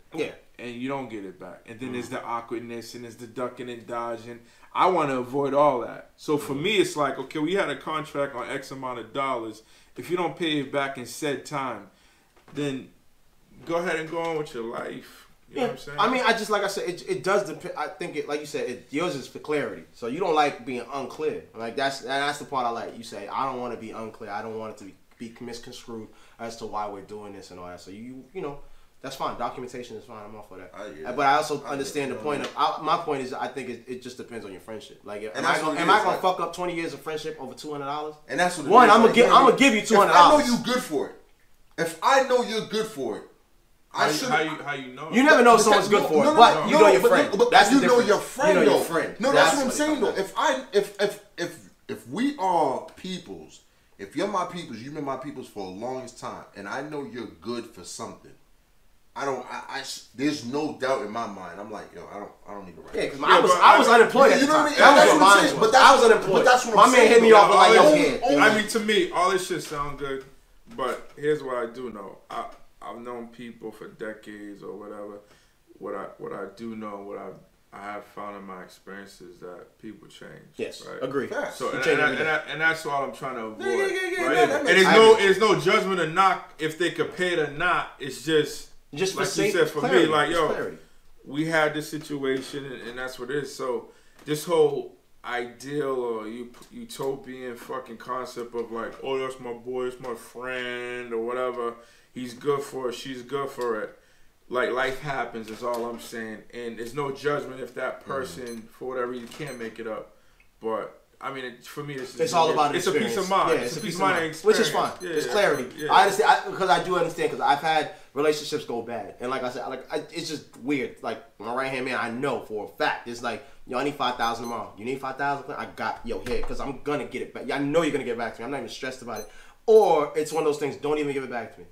and you don't get it back, and then there's the awkwardness and there's the ducking and dodging. I want to avoid all that. So for me, it's like, okay, we had a contract on X amount of dollars. If you don't pay it back in said time, then go ahead and go on with your life. You know what I'm saying? I mean, like I said, it does depend. I think like you said, yours is for clarity. So you don't like being unclear. Like that's the part I like. You say, I don't want to be unclear. I don't want it to be misconstrued as to why we're doing this and all that. So you know, that's fine. Documentation is fine. I'm all for that. But I also understand the point of. My point is, I think it just depends on your friendship. Like, am I gonna fuck up 20 years of friendship over $200? And that's what. I'm gonna give you $200. If I know you good for it. If I know you're good for it. How you know? You never know if someone's good for it, but you know your friend. That's you the know difference. your friend. You know your friend. No, that's what I'm saying though. If we are peoples, if you're my peoples, you've been my peoples for the longest time, and I know you're good for something. There's no doubt in my mind. I'm like, yo, I don't need to write. Yeah, because I was unemployed at the time. That's what I'm saying. But I was unemployed. But that's what I'm saying. My man hit me off like, yo, I mean, to me, all this shit sound good, but here's what I do know. I've known people for decades or whatever. What I do know, what I have found in my experience is that people change. Yes, right? agree. So and that's all I'm trying to avoid. Yeah, right? And it's no judgment or knock if they could pay it or not. It's just for like you said, for clarity, me, like, yo, clarity. We had this situation and that's what it is. So this whole ideal or utopian fucking concept of like, oh, that's my boy, that's my friend or whatever. He's good for it, she's good for it. Like, life happens is all I'm saying. And there's no judgment if that person, for whatever reason, can't make it up. But, I mean, for me, it's all about it's a peace of mind. Yeah, it's a peace of mind. Which is fine. Yeah, it's clarity. Yeah. I understand, because I do understand, because I've had relationships go bad. And like I said, it's just weird. Like, my right-hand man, I know for a fact. It's like, yo, I need $5,000 tomorrow. You need $5,000? I got, yo, here, because I'm going to get it back. I know you're going to get it back to me. I'm not even stressed about it. Or it's one of those things, don't even give it back to me.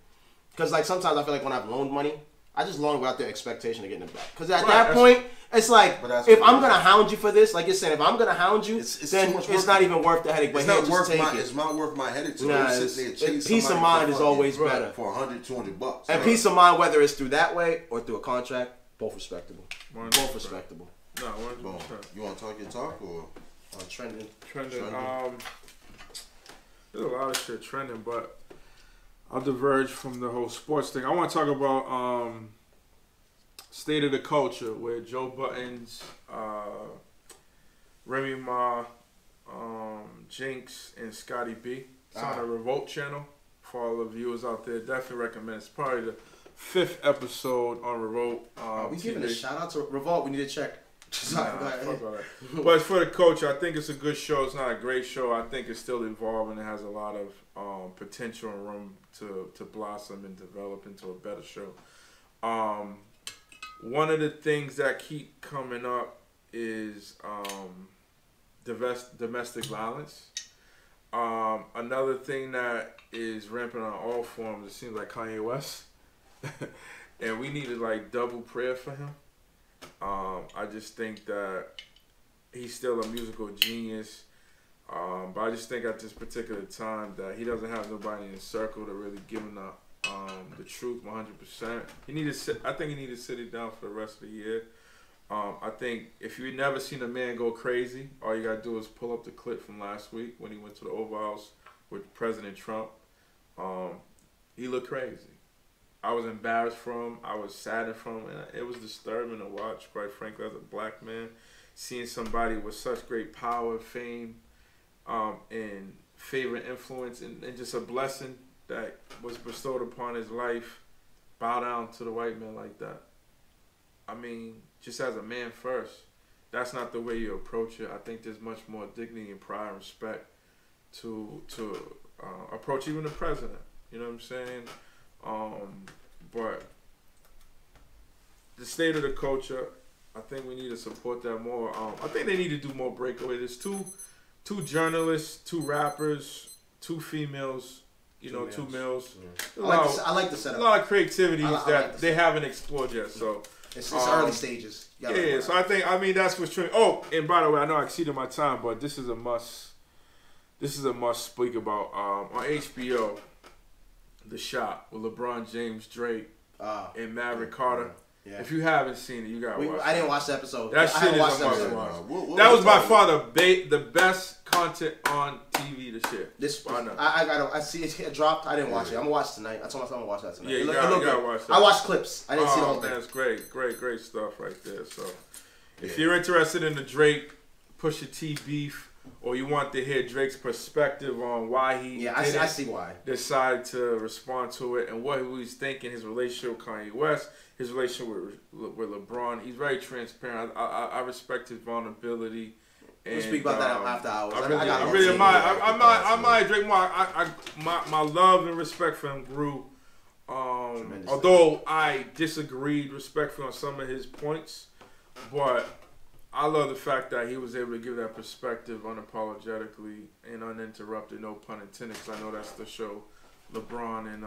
Because, like, sometimes I feel like when I've loaned money, I just loan without the expectation of getting it back. Because at that point, it's like, if I'm going to hound you for this, like you're saying, if I'm going to hound you, then it's not even worth the headache. But it's not worth my headache to sit there and chase peace of mind is always better. For $100, $200. And peace of mind, whether it's through that way or through a contract, both respectable. Both respectable. No, 100%. You want to talk your talk or? Trending. There's a lot of shit trending, but I'll diverge from the whole sports thing. I want to talk about State of the Culture, where Joe Buttons, Remy Ma, Jinx, and Scotty B It's on the Revolt channel. For all the viewers out there, definitely recommend. It's probably the 5th episode on Revolt. We giving a shout out to Revolt. We need to check. But for the coach, I think it's a good show. It's not a great show. I think it's still evolving. It has a lot of potential and room to blossom and develop into a better show. One of the things that keep coming up is domestic violence. Another thing that is rampant on all forms, it seems like Kanye West. And we needed like double prayer for him. I just think that he's still a musical genius. But I just think at this particular time that he doesn't have nobody in his circle to really give him the truth 100%. I think he needed to sit it down for the rest of the year. I think if you've never seen a man go crazy, all you gotta do is pull up the clip from last week when he went to the Oval House with President Trump. He looked crazy. I was embarrassed for him. I was saddened for him, and it was disturbing to watch, quite frankly, as a black man, seeing somebody with such great power, fame, and favor and influence, and just a blessing that was bestowed upon his life, bow down to the white man like that. I mean, just as a man first, that's not the way you approach it. I think there's much more dignity and pride and respect to approach even the president. You know what I'm saying? But the state of the culture, I think we need to support that more. I think they need to do more breakaway. There's two journalists, 2 rappers, 2 females, two males. Yeah. I like the setup. A lot of creativity that they haven't explored yet. So it's early stages. Yeah. So I mean, that's what's true. Oh, and by the way, I know I exceeded my time, but this is a must. This is a must speak about on HBO. The Shot with LeBron James, Drake, and Maverick Carter. Yeah. If you haven't seen it, you gotta watch it. I didn't watch the episode. That shit is a must watch. That was by far the best content on TV this year. I see it dropped. I didn't watch it. I'm gonna watch it tonight. I told myself I'm gonna watch that tonight. Yeah, you gotta watch that. I watched clips. I didn't see the whole thing. That's great stuff right there. So, if you're interested in the Drake Pusha T beef, or you want to hear Drake's perspective on why he I see why decided to respond to it and what he was thinking, his relationship with Kanye West, his relationship with LeBron. He's very transparent. I respect his vulnerability. We'll speak about that after hours. I admire Drake more. My love and respect for him grew. Although I disagreed respectfully on some of his points, but I love the fact that he was able to give that perspective unapologetically and uninterrupted, no pun intended, because I know that's the show LeBron and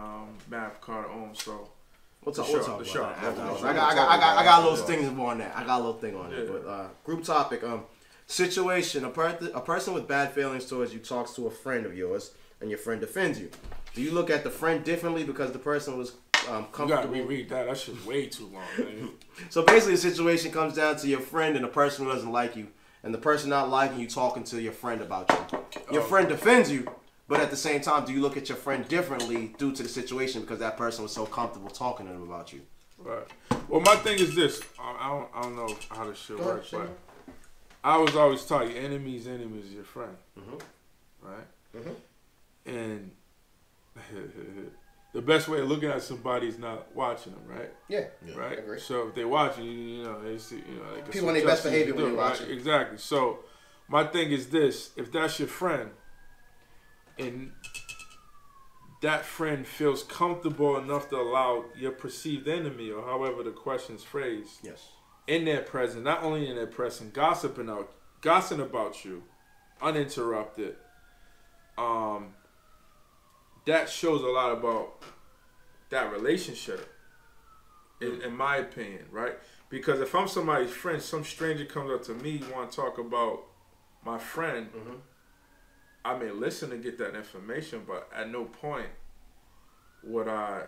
Mav Carter own. So we'll talk about that. I got a little thing on that. But group topic, situation. A person with bad feelings towards you talks to a friend of yours, and your friend defends you. Do you look at the friend differently because the person was comfortable? You gotta reread that. That's just way too long, man. So basically, the situation comes down to your friend and the person who doesn't like you, and the person not liking you talking to your friend about you. Your friend defends you, but at the same time, do you look at your friend differently due to the situation because that person was so comfortable talking to them about you? Right. Well, my thing is this. I don't know how this shit works, but I was always taught your enemy's enemy is your friend. Mm-hmm. Right? Mm-hmm. And the best way of looking at somebody is not watching them, right? Yeah. Right? I agree. So if they watching you, they see, like people on their best behavior when they watch it. Exactly. So my thing is this: if that's your friend, and that friend feels comfortable enough to allow your perceived enemy, or however the question's phrased, yes, in their presence, not only in their presence, gossiping about you, uninterrupted. That shows a lot about that relationship, in my opinion, right? Because if I'm somebody's friend, some stranger comes up to me, want to talk about my friend, I may listen to get that information, but at no point would I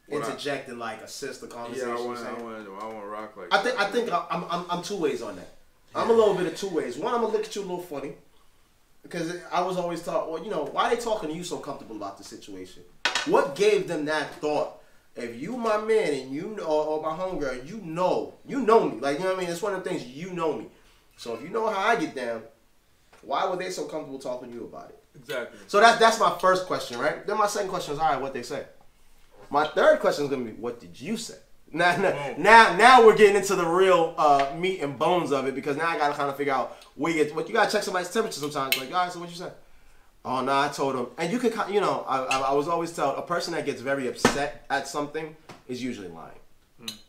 interject and like assist the conversation. Yeah, I want to rock like that. I think I'm two ways on that. I'm a little bit of two ways. One, I'm gonna look at you a little funny. Because I was always taught, well, why are they talking to you so comfortable about the situation? What gave them that thought? If you my man and or my homegirl, you know me. Like, you know what I mean? It's one of the things, you know me. So if you know how I get down, why were they so comfortable talking to you about it? Exactly. So that's my first question, right? Then my second question is, all right, what they say. My third question is gonna be, what did you say? Now we're getting into the real meat and bones of it, because now I gotta kind of figure out what you gotta check somebody's temperature sometimes. Like, all right, so what you say? Oh no, I told him. And you could, I was always told a person that gets very upset at something is usually lying.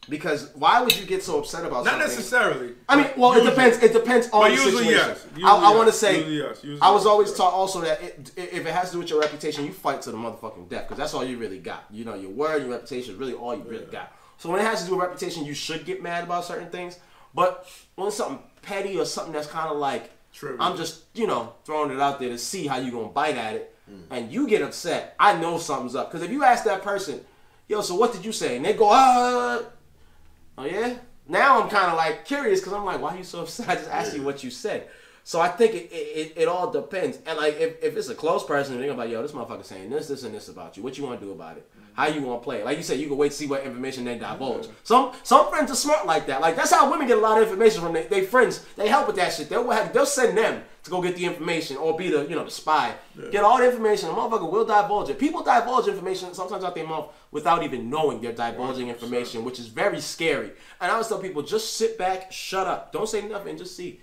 Because why would you get so upset about something? Not necessarily. I mean, well, usually. It depends on the situation. Yes. I want to say, I was always yes. taught also that if it has to do with your reputation, you fight to the motherfucking death, because that's all you really got. You know, your word, your reputation is really all you really got. So when it has to do with reputation, you should get mad about certain things. But when it's something petty or something that's kind of like, I'm just, throwing it out there to see how you gonna bite at it, and you get upset, I know something's up. Because if you ask that person, yo, so what did you say? And they go, oh yeah? Now I'm kind of like curious, because I'm like, why are you so upset? I just asked you what you said. So I think it all depends. And like, if it's a close person, they're gonna be like, yo, this motherfucker saying this, and this about you. What you want to do about it? How you gonna play it? Like you said, you can wait to see what information they divulge. Some friends are smart like that. Like, that's how women get a lot of information from their friends. They help with that shit. They'll send them to go get the information, or be the spy. Yeah. Get all the information. A motherfucker will divulge it. People divulge information sometimes out their mouth without even knowing they're divulging information, which is very scary. And I always tell people, just sit back, shut up. Don't say nothing, just see.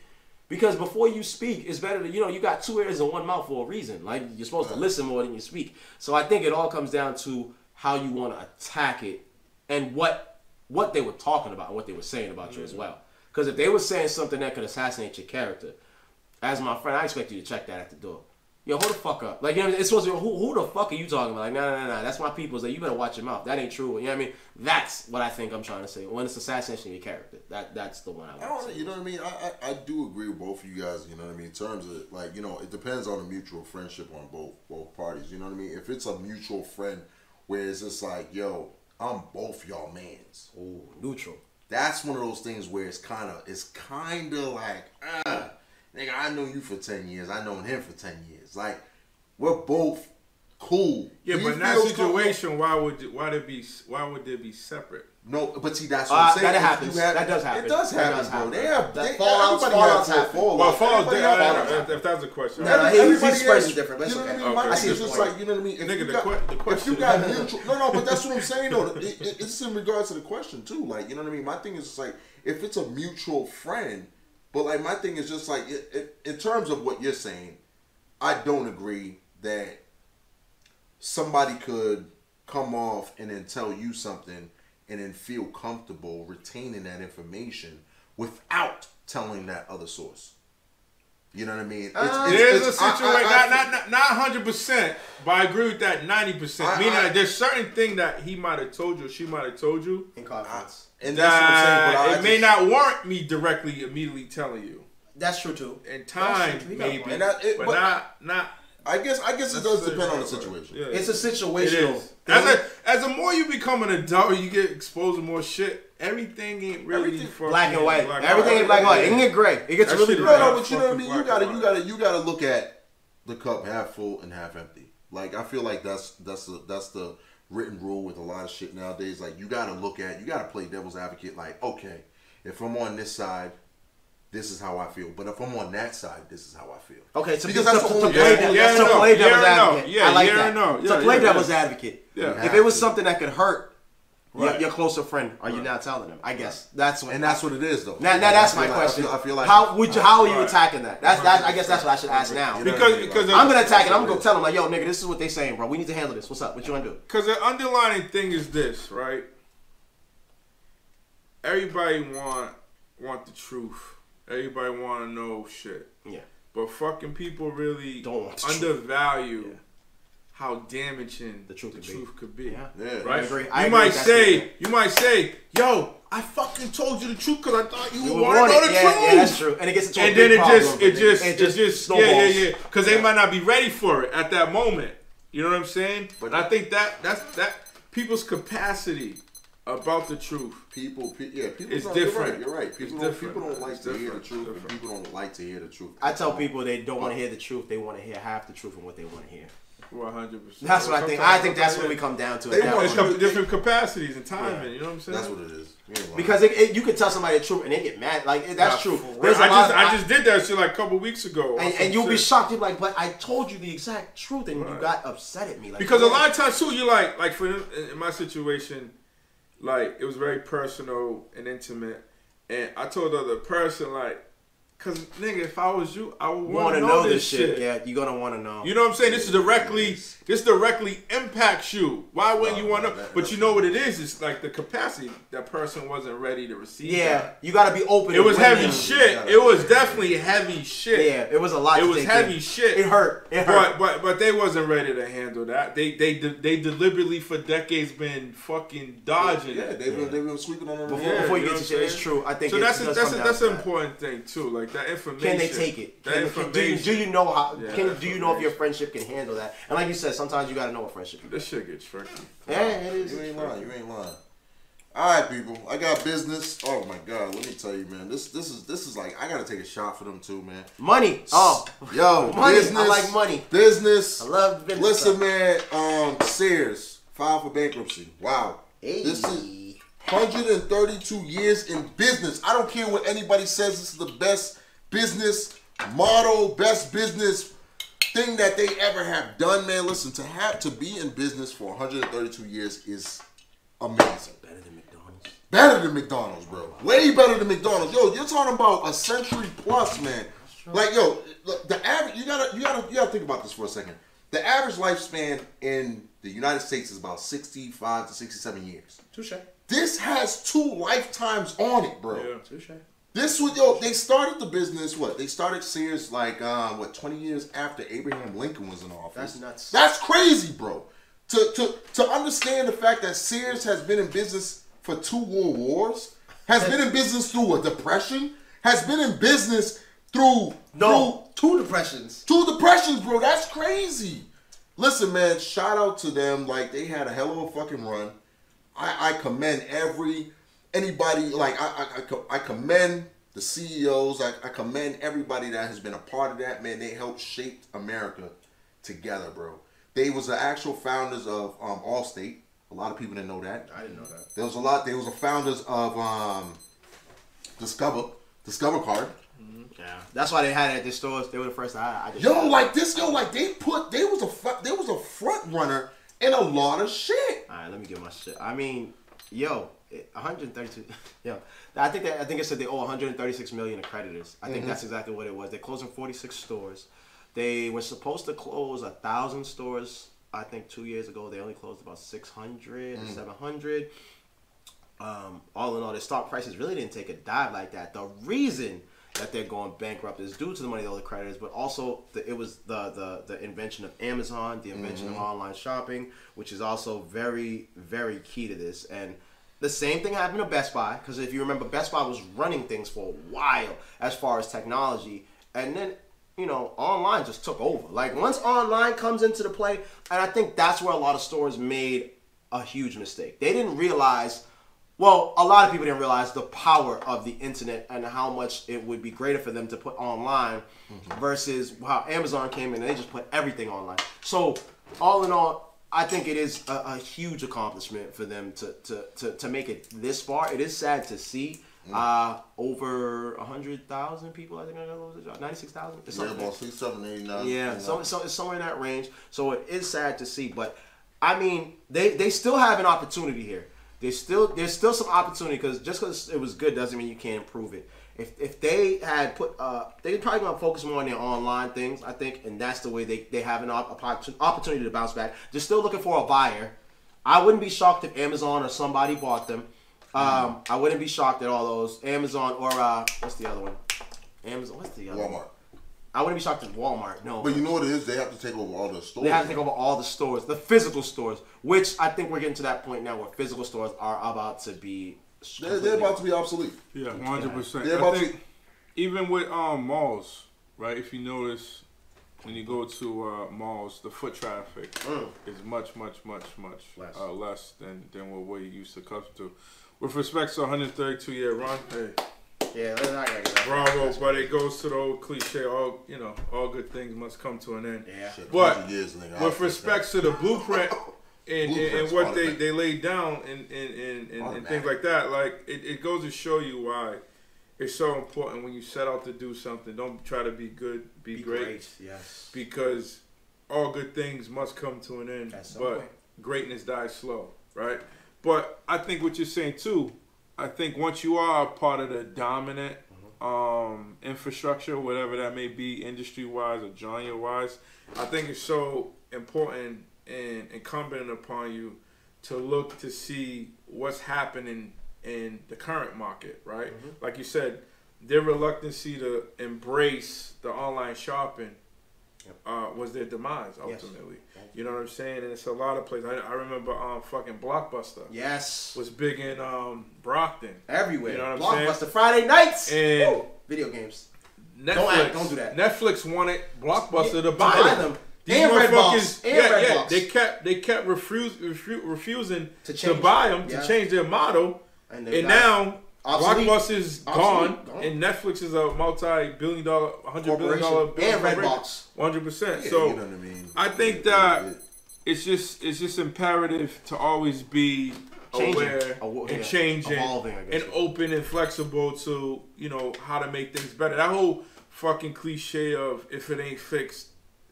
Because before you speak, it's better to, you got 2 ears and 1 mouth for a reason. Like, you're supposed to listen more than you speak. So I think it all comes down to how you want to attack it, and what they were talking about and what they were saying about you as well. Because if they were saying something that could assassinate your character, as my friend, I expect you to check that at the door. Yo, hold the fuck up. Like, it's supposed to be, who the fuck are you talking about? Like, no, that's my people's. Like, you better watch your mouth. That ain't true. You know what I mean? That's what I think I'm trying to say. When it's assassination of your character, that's the one I want to say. You know what I mean? I do agree with both of you guys, you know what I mean? In terms of, like, it depends on the mutual friendship on both parties, you know what I mean? If it's a mutual friend where it's just like, yo, I'm both y'all mans. Ooh, neutral. That's one of those things where it's kind of like, nigga, I know you for 10 years. I known him for 10 years. Like, we're both cool. Yeah, but in that situation, why would they be separate? No, but see, that's what I'm saying. That happens. That does happen. It does happen, bro. Everybody fallouts has fallouts. If that's a question. Everybody's person is different. That's okay. My thing is just like, you know what I mean? If you got mutual, no, but that's what I'm saying though. It's in regards to the question too. Like, you know what I mean? My thing is just like, if it's a mutual friend. But like, my thing is just like, in terms of what you're saying, I don't agree that somebody could come off and then tell you something and then feel comfortable retaining that information without telling that other source. You know what I mean? There's a situation, not 100%, but I agree with that 90%. Meaning that there's certain thing that he might have told you, or she might have told you, in confidence. And that's what I'm saying. But it may not warrant me immediately telling you. That's true too. In time, maybe, but not. I guess it does depend on the situation. Yeah. It's a situational. As the more you become an adult, you get exposed to more shit. Everything ain't really black and white. Everything ain't black and white. It can get gray. It gets really gray. No, but you know what I mean. You gotta look at the cup half full and half empty. Like, I feel like that's the written rule with a lot of shit nowadays. Like, you gotta play devil's advocate. Like, okay, if I'm on this side, this is how I feel. But if I'm on that side, this is how I feel. Okay, so because that's to play devil's advocate. Yeah, I like that. To play devil's advocate. Yeah. If it was something that could hurt your closer friend, are you not telling them? I guess that's what it is, though. Now that's my question. I feel like how are you attacking that? I guess that's what I should ask now. Because I'm gonna attack it. I'm gonna go tell them like, yo, nigga, this is what they saying, bro. We need to handle this. What's up? What you wanna do? Because the underlying thing is this, right? Everybody want the truth. Everybody want to know shit. Yeah. But fucking people really don't want undervalue how damaging the truth could be. Yeah. Right? I agree. You might say, yo, I fucking told you the truth because I thought you would want to know the truth. Yeah, that's true. And it gets into a big problem. It just snowballs. Yeah. Because they might not be ready for it at that moment. You know what I'm saying? But I think that's people's capacity about the truth. People it's different. You're right. People don't like to hear the truth, and people don't like to hear the truth. I tell people they don't want to hear the truth. They want to hear half the truth and what they want to hear. 100%. That's what I think. I think that's what we come down to. It's different capacities and timing. You know what I'm saying? That's what it is. Because you could tell somebody the truth and they get mad. Like that's true. I just did that shit like a couple weeks ago. And you'll be shocked. You're like, but I told you the exact truth, and you got upset at me. Like, because a lot of times too, you like for in my situation, like it was very personal and intimate, and I told the other person like. Cause nigga, if I was you, I would want to know this shit. Yeah, you're gonna want to know. You know what I'm saying? This directly impacts you. Why wouldn't you want to know? But you know what it is? It's like the capacity. That person wasn't ready to receive. Yeah, that. You gotta be open. It was heavy shit. It was definitely heavy shit. Yeah, it was a lot. It was heavy shit. It hurt. But they wasn't ready to handle that. They deliberately for decades been fucking dodging it. They've been sweeping on the before you get to shit. It's true. I think so. That's an important thing too. Like that information. Can they take it? Do you know how? Do you know if your friendship can handle that? And like you said, sometimes you gotta know a friendship. This shit gets tricky. Yeah, it is. You ain't lying. All right, people. I got business. Oh my god, let me tell you, man. This is like I gotta take a shot for them too, man. Money. Oh, yo, money. Business. I like money. Business. I love business. Listen, man. Sears filed for bankruptcy. Wow. Hey. This is 132 years in business. I don't care what anybody says. This is the best business model, best business thing that they ever have done, man. Listen, to be in business for 132 years is amazing. Better than McDonald's, bro. Way better than McDonald's. Yo, you're talking about a century plus, man. Like, yo, the average. You gotta think about this for a second. The average lifespan in the United States is about 65 to 67 years. Touche. This has 2 lifetimes on it, bro. Yeah. Touche. This was they started the business. They started Sears like 20 years after Abraham Lincoln was in office. That's nuts. That's crazy, bro. To understand the fact that Sears has been in business for 2 world wars, has been in business through a depression, has been in business through 2 depressions. 2 depressions, bro. That's crazy. Listen, man. Shout out to them. Like they had a hell of a fucking run. I commend anybody, like, I commend the CEOs. I commend everybody that has been a part of that, man. They helped shape America together, bro. They was the actual founders of Allstate. A lot of people didn't know that. I didn't know that. They was the founders of Discover Card. Yeah, that's why they had it at the stores. They were the first. They was a front runner in a lot of shit. All right, let me get my shit. I mean, 132. Yo, I think it said they owe 136 million to creditors. I think that's exactly what it was. They're closing 46 stores. They were supposed to close 1,000 stores. I think 2 years ago they only closed about 600 or 700. All in all, their stock prices really didn't take a dive like that. The reason that they're going bankrupt is due to the money of the creditors, but also it was the invention of Amazon, the invention of online shopping, which is also very, very key to this. And the same thing happened to Best Buy, because if you remember, Best Buy was running things for a while as far as technology, and then online just took over. Like once online comes into the play, and I think that's where a lot of stores made a huge mistake. They didn't realize. Well, a lot of people didn't realize the power of the internet and how much it would be greater for them to put online versus how Amazon came in and they just put everything online. So, all in all, I think it is a huge accomplishment for them to make it this far. It is sad to see over 100,000 people, I think, 96,000? Yeah, about 67, 89. Yeah, so it's somewhere in that range. So, it is sad to see. But, I mean, they still have an opportunity here. There's still some opportunity, because just because it was good doesn't mean you can't improve it. If they had put they're probably gonna focus more on their online things, I think, and that's the way they have an opportunity to bounce back. They're still looking for a buyer. I wouldn't be shocked if Amazon or somebody bought them. I wouldn't be shocked at all those Amazon or what's the other one? Amazon. What's the other one? Walmart. I wouldn't be shocked at Walmart, no. But you know what it is? They have to take over all the stores. They have to take over all the stores, the physical stores, which I think we're getting to that point now where physical stores are about to be... They're about to be obsolete. Yeah, 100%. I think even with malls, right, if you notice, when you go to malls, the foot traffic is much less than what we're used to accustomed to. With respect to 132-year run, hey... Yeah, let's not get that. Bravo, but it goes to the old cliche, all good things must come to an end. Yeah. But years, nigga, with respects to the blueprint and what they laid down and things like that, like it goes to show you why it's so important when you set out to do something. Don't try to be good, be great. Yes. Because all good things must come to an end, but greatness dies slow, right? But I think what you're saying too, I think once you are a part of the dominant infrastructure, whatever that may be, industry-wise or genre-wise, I think it's so important and incumbent upon you to look to see what's happening in the current market, right? Like you said, their reluctancy to embrace the online shopping was their demise ultimately. Yes. You know what I'm saying? And it's a lot of places. I remember fucking Blockbuster. Yes. Was big in Brockton. Everywhere. You know what I'm Blockbuster saying? Friday nights. And video games. Netflix. Don't do that. Netflix wanted Blockbuster to buy them. These and motherfuckers, Redbox. They kept refusing to buy them, to change their model. And now Blockbuster's gone, and Netflix is a multi-billion-dollar, $100 billion and Redbox, 100%. Yeah, so you know what I mean? I think that it's just imperative to always be aware and changing, evolving, and open and flexible to how to make things better. That whole fucking cliche of if it ain't fixed,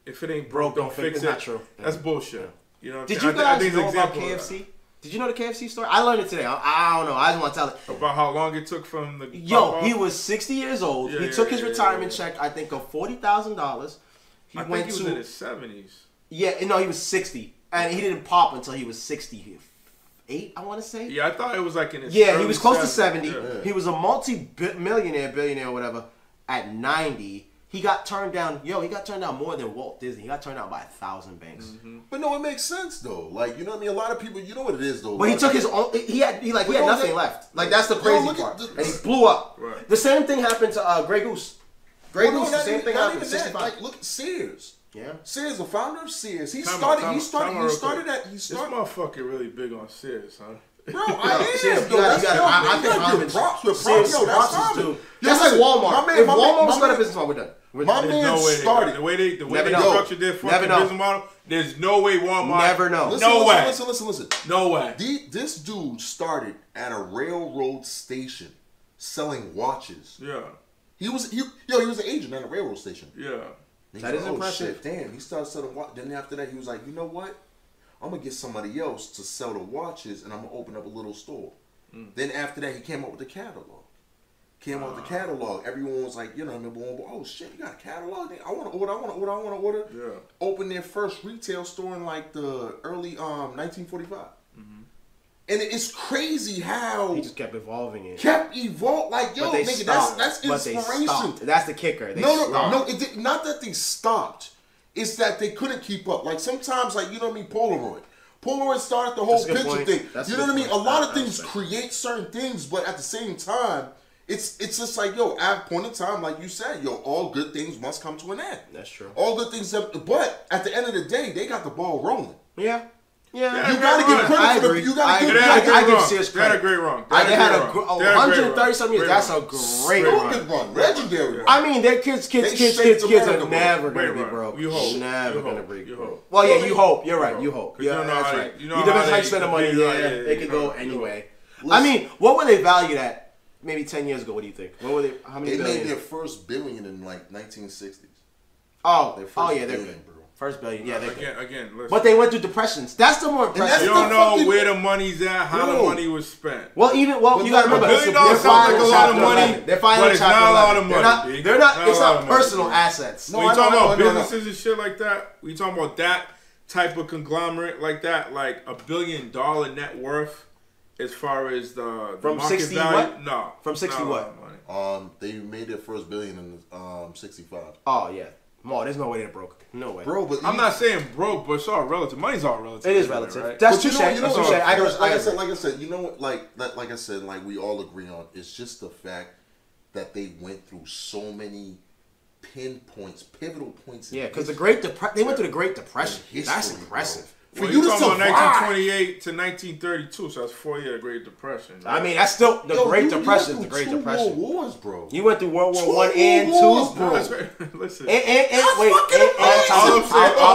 if it ain't broke, don't fix it. Not true. That's bullshit. Yeah. You know what I'm saying? Did you guys know about KFC? Did you know the KFC story? I learned it today. I don't know. I just want to tell it. About how long it took from the... He was 60 years old. He took his retirement check, I think, of $40,000. I think he was in his 70s. Yeah, no, he was 60. And he didn't pop until he was 68, I want to say. Yeah, I thought it was like in his he was close to 70. Yeah. He was a multi-millionaire, billionaire, whatever, at 90. He got turned down. He got turned down more than Walt Disney. He got turned down by 1,000 banks. But no, it makes sense though. Like, you know what I mean? A lot of people, you know what it is though. But he took his own. He had nothing left. Like, that's the crazy part. And he blew up. Right. The same thing happened to Grey Goose. Grey Goose. The same thing happened. Like, look at Sears. Yeah. Sears, the founder of Sears. He This motherfucker really big on Sears, huh? Bro, I think props. That's like Walmart. If Walmart was started a business model, we're done. My man started the way they structured their fucking business model. There's no way Walmart. Never know. Listen. No way. This dude started at a railroad station selling watches. Yeah. He was an agent at a railroad station. Yeah. That is impressive. Shit, damn, he started selling watches. Then after that, he was like, you know what? I'm gonna get somebody else to sell the watches, and I'm gonna open up a little store. Then after that, he came up with the catalog. Everyone was like, oh shit, you got a catalog? I want to order. Yeah. Opened their first retail store in like the early 1945. And it's crazy how he just kept evolving it. Like, yo, nigga, that's inspiration. That's the kicker. No, not that they stopped. It's that they couldn't keep up. Like, sometimes, like, you know what I mean, Polaroid started the whole picture thing. You know what I mean? A lot of things create certain things, but at the same time, it's just like, yo, at a point in time, like you said, yo, all good things must come to an end. That's true. All good things, but at the end of the day, they got the ball rolling. Yeah. Yeah, you gotta give credit for them. You gotta give I give Sears credit. They had a great run. They had a 130-something years. That's a great run. Legendary run. I mean, their kids are never gonna be broke. You hope. Never gonna be broke. Well, yeah, you hope. You're right. You hope. Yeah, that's right. You depends how you spend the money. Yeah, they could go anyway. I mean, what were they valued at? Maybe 10 years ago. What do you think? What were they? How many? They made their first billion in like 1960s. Oh, yeah, they're good. First billion, yeah. Again, listen. But they went through depressions. That's the more impressive. You don't know where the money's at, how the money was spent. Well, you gotta remember, $1 billion sounds like a lot of money. They're finally, but it's not a lot of money. They're not. It's not personal assets. When you talking about businesses and shit like that, we talking about that type of conglomerate like that, like $1 billion net worth, as far as the from market 60 value. what? No, from 60 what? They made their first billion in 65. Oh yeah. Mo, there's no way they're broke. No way. Bro, but I'm not saying broke, but it's all relative. Money's all relative. It is relative. Right? That's touche. Like I said, you know what? Like I said, like we all agree on. It's just the fact that they went through so many pivotal points. Yeah, because they went through the Great Depression. That's impressive. For you to survive. 1928 to 1932, so that's 4 years of Great Depression. Right? I mean, that's still the Great Depression. The Great Depression. World Wars, bro. You went through World War I and II, bro. Listen,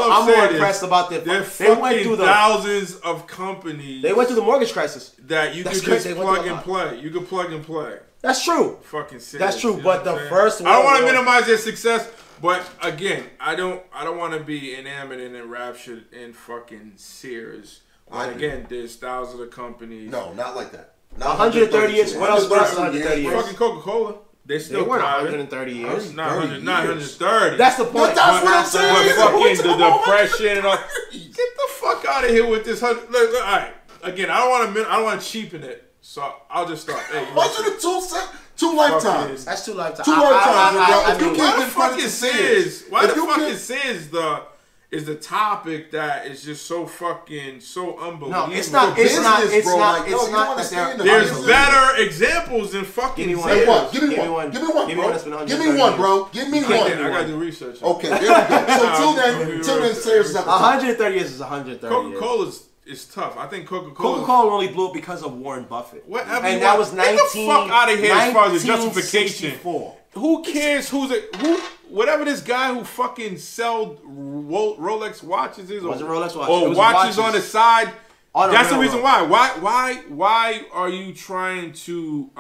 I'm more impressed about that. They went through thousands of companies. They went through the mortgage crisis. That you could just plug and play. You could plug and play. That's true. Fucking serious. That's true. But the first one, I don't want to minimize their success. But again, I don't want to be enamored and enraptured in fucking Sears. Again, there's thousands of companies. No, not like that. 130 years. What else? 130 years. Fucking Coca-Cola. They still weren't 130 years. Not 130. That's the point. But that's what I'm saying. But fucking the depression and all. Get the fuck out of here with this. Look, all right. Again, I don't want to cheapen it. So I'll just start. Hey, 2 lifetimes. That's 2 lifetimes. 2 lifetimes. Why the fucking Sears? Why the fucking Sears is the topic that is just so unbelievable? No, it's not. It's not. There's better examples than fucking Sears. Give me one, bro. Give me one. I gotta do research. Okay, there we go. So till then, Sears is 130 years is 130 years. Coca-Cola's. It's tough. I think Coca-Cola only blew up because of Warren Buffett. And that was 19. Get the fuck out of here as far as the justification. Who cares whatever this guy who fucking sold Rolex watches is, or Rolex watches, or watches on the side. That's the reason why. Why are you trying to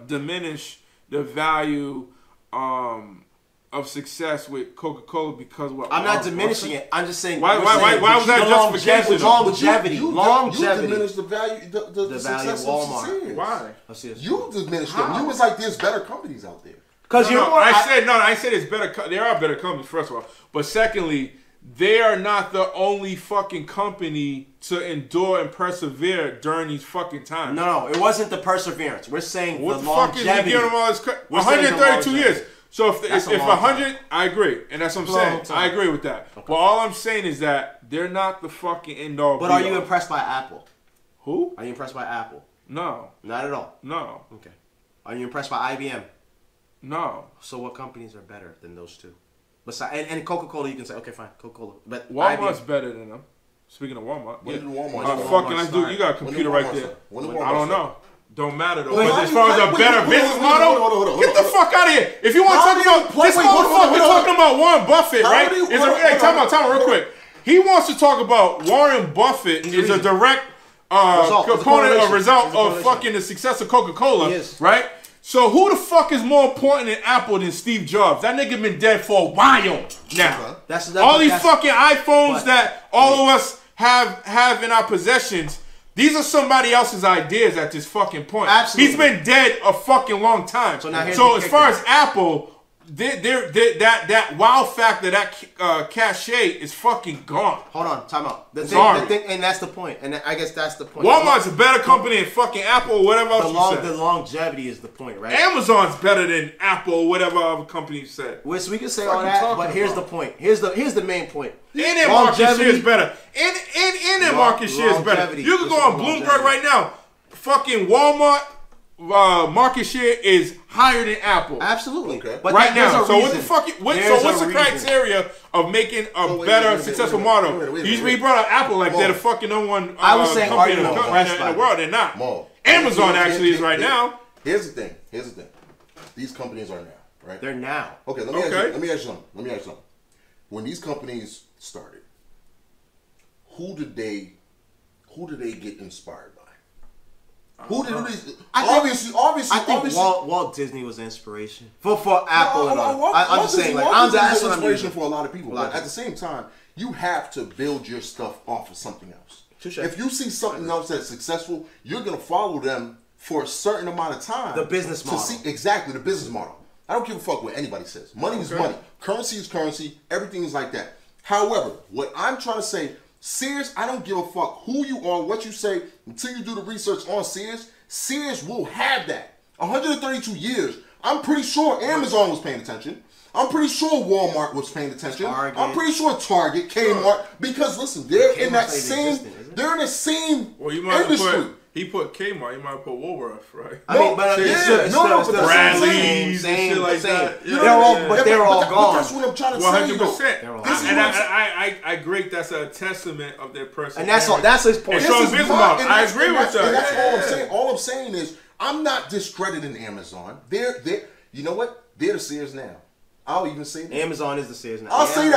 diminish the value of success with Coca-Cola because what? I'm not diminishing it. I'm just saying. Why was that justification? Longevity. You diminish the value, the value of Walmart. Why? You diminish them. You was like, there's better companies out there. Because I said it's better. There are better companies, first of all, but secondly, they are not the only fucking company to endure and persevere during these fucking times. No, it wasn't the perseverance. We're saying what the longevity. Fuck is we giving them all this 132 years. So if 100, I agree, and that's what I'm saying. I agree with that. Okay. But all I'm saying is that they're not the fucking end all. But are you impressed by Apple? Who? Are you impressed by Apple? No, not at all. No. Okay. Are you impressed by IBM? No. So what companies are better than those two? Besides, and Coca-Cola, you can say, okay, fine, Coca-Cola. But Walmart's better than them. Speaking of Walmart, when did Walmart? Let's do. You got a computer right there. I don't know. Don't matter though. Wait, but as far as a better business model, get the fuck out of here. If you want to talk about this motherfucker talking about Warren Buffett, right? Hey, time out real quick. He wants to talk about Warren Buffett is a direct component or result of fucking the success of Coca-Cola, right? So who the fuck is more important in Apple than Steve Jobs? That nigga been dead for a while now. All these fucking iPhones that all of us have in our possessions. These are somebody else's ideas at this fucking point. Absolutely. He's been dead a fucking long time. So as far as Apple, that wow factor, that cachet is fucking gone. Hold on, time out. The thing, and that's the point. And I guess that's the point. Walmart's a better company than fucking Apple or whatever else you said. The longevity is the point, right? Amazon's better than Apple or whatever other company you said. Well, so we can say all that, but here's the point. Here's the main point. And their market share is better. And their market share is better. You can go on Bloomberg right now. Fucking Walmart market share is higher than Apple. Absolutely. Okay. But right now. So what the fuck? What's the criteria of making a better successful model? He brought up Apple like they're the fucking number one company in the world. They're not. Amazon actually is right now. Here's the thing. These companies are now, right? They're now. Okay. Let me ask you something. When these companies started, who did they get inspired by? Obviously, I think Walt Disney was inspiration for Apple and all. I'm just saying, that's inspiration for a lot of people. But at the same time, you have to build your stuff off of something else. Touché. If you see something else that's successful, you're gonna follow them for a certain amount of time. The business model. To see exactly the business model. I don't give a fuck what anybody says. Money is money. Currency is currency. Everything is like that. However, what I'm trying to say, Sears, I don't give a fuck who you are, what you say, until you do the research on Sears. Sears will have that. 132 years. I'm pretty sure Amazon was paying attention. I'm pretty sure Walmart was paying attention. I'm pretty sure Target, Kmart, because listen, they're in that same, they're in the same industry. He put Kmart. He might put Woolworth, right? I mean, but Bradley's and shit like that. They're all gone. That's what I'm trying to say. 100%. And I agree. That's a testament of their personality. And that's his point. I agree with that. And that's all I'm saying. All I'm saying is I'm not discrediting Amazon. You know what? They're the Sears now. I'll even say that. Amazon is the Sears now. I'll say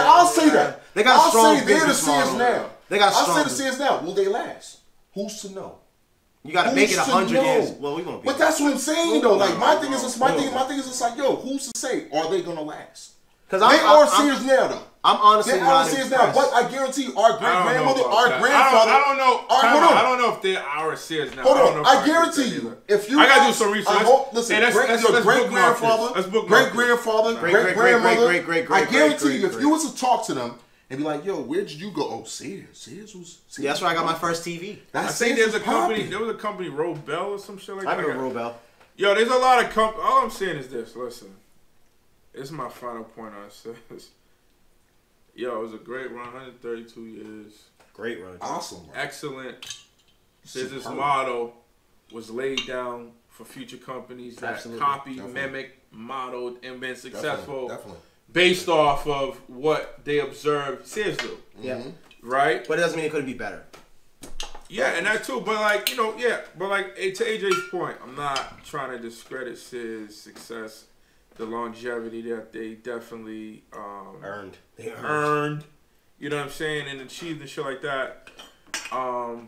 that. They got a strong they're the Sears now. I'll say the Sears now. Will they last? Who's to know? You got to make it 100 years. Well, we won't. But that's what I'm saying though. Like my thing is just like, yo, who's to say? Are they gonna last? Because they are Sears now though. I'm honestly not Sears now, but I guarantee you, our great-grandmother, our grandfather. I don't know. I don't know if they are Sears now. Hold on. I guarantee you, if you I gotta do some research. Listen, your great-grandfather, great-grandfather, great-grandmother. I guarantee you, if you was to talk to them and be like, "Yo, where did you go?" Oh, Sears. Sears was. Yeah, that's where I got my first TV. I think there's a company. There was a company, Robel or some shit like that. I remember Robel. Yo, there's a lot of companies. All I'm saying is this. Listen, this is my final point on this. Yo, it was a great run, 132 years. Great run. Awesome. Run. Excellent business model was laid down for future companies that copied, mimicked, modeled, and been successful. Definitely. Based off of what they observed Sears do. Yeah. Right? But it doesn't mean it couldn't be better. Yeah, and that too. But like, to AJ's point, I'm not trying to discredit Sears' success. The longevity that they definitely earned. They earned. You know what I'm saying? And achieved and shit like that. I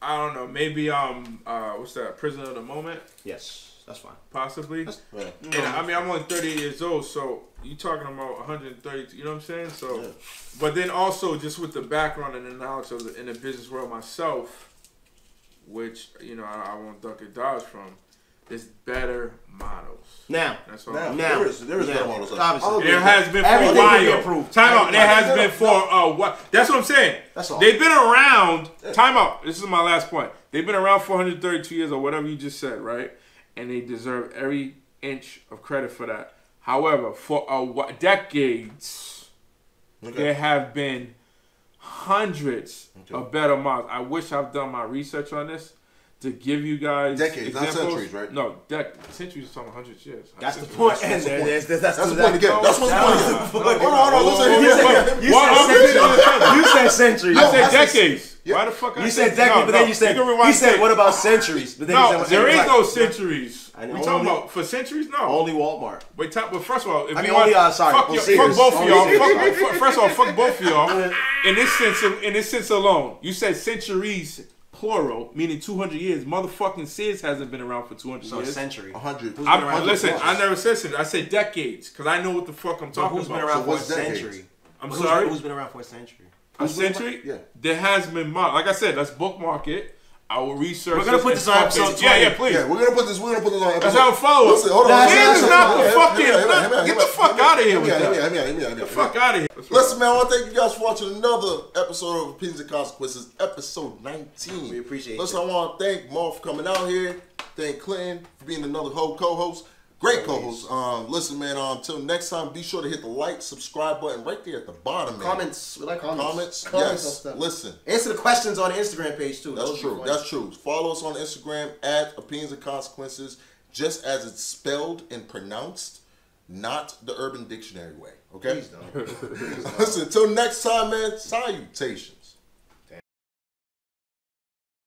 don't know. Maybe what's that? Prisoner of the moment? Yes, that's fine. Possibly. And I mean, I'm only 38 years old, so you talking about 132. You know what I'm saying? So, but then also just with the background and the knowledge of in the business world myself, which I won't duck or dodge from. There's better models. Now, that's all. There is better models. Obviously, there has been for a while. Time out. There has been for what? That's what I'm saying. That's all. They've been around. Time out. This is my last point. They've been around for 132 years or whatever you just said, right? And they deserve every inch of credit for that. However, for decades, there have been hundreds of better models. I wish I've done my research on this. To give you guys decades, examples. Not centuries, right? No, centuries is talking 100 years. That's the point. That's the point again. That's what's the point. Hold on. You said centuries. I said decades. Why the fuck? You said decades, but then you said what about centuries? But then no, there is no centuries. We talking about for centuries? No, only Walmart. But first of all, if fuck both of y'all. First of all, fuck both of y'all. In this sense alone, you said centuries. Plural, meaning 200 years. Motherfucking Sears hasn't been around for 200 years. So a century. 100. Listen, I never said century. I said decades, because I know what the fuck I'm talking about. Who's been around for a century? I'm sorry? Who's been around for a century? A century? Yeah. There has been, like I said, let's bookmark it. I will research. We're gonna put this on episode 20. Yeah, please. Yeah, we're gonna put this on episode. That's how it follows. Listen, hold on. Sears is not the fucking. Get the fuck out of here with that. Get the fuck out of here. Listen, man, I want to thank you guys for watching another episode of Opinions and Consequences, episode 19. We appreciate it. Listen, I want to thank Marv for coming out here. Thank Clinton for being another co-host. Great co-host. Listen, man, until next time, be sure to hit the like, subscribe button right there at the bottom, man. Comments. We like comments. Yes. Listen. Answer the questions on the Instagram page, too. That's true. That's true. Follow us on Instagram at Opinions and Consequences, just as it's spelled and pronounced, not the Urban Dictionary way. Okay? Please don't. Listen, until next time, man, salutations.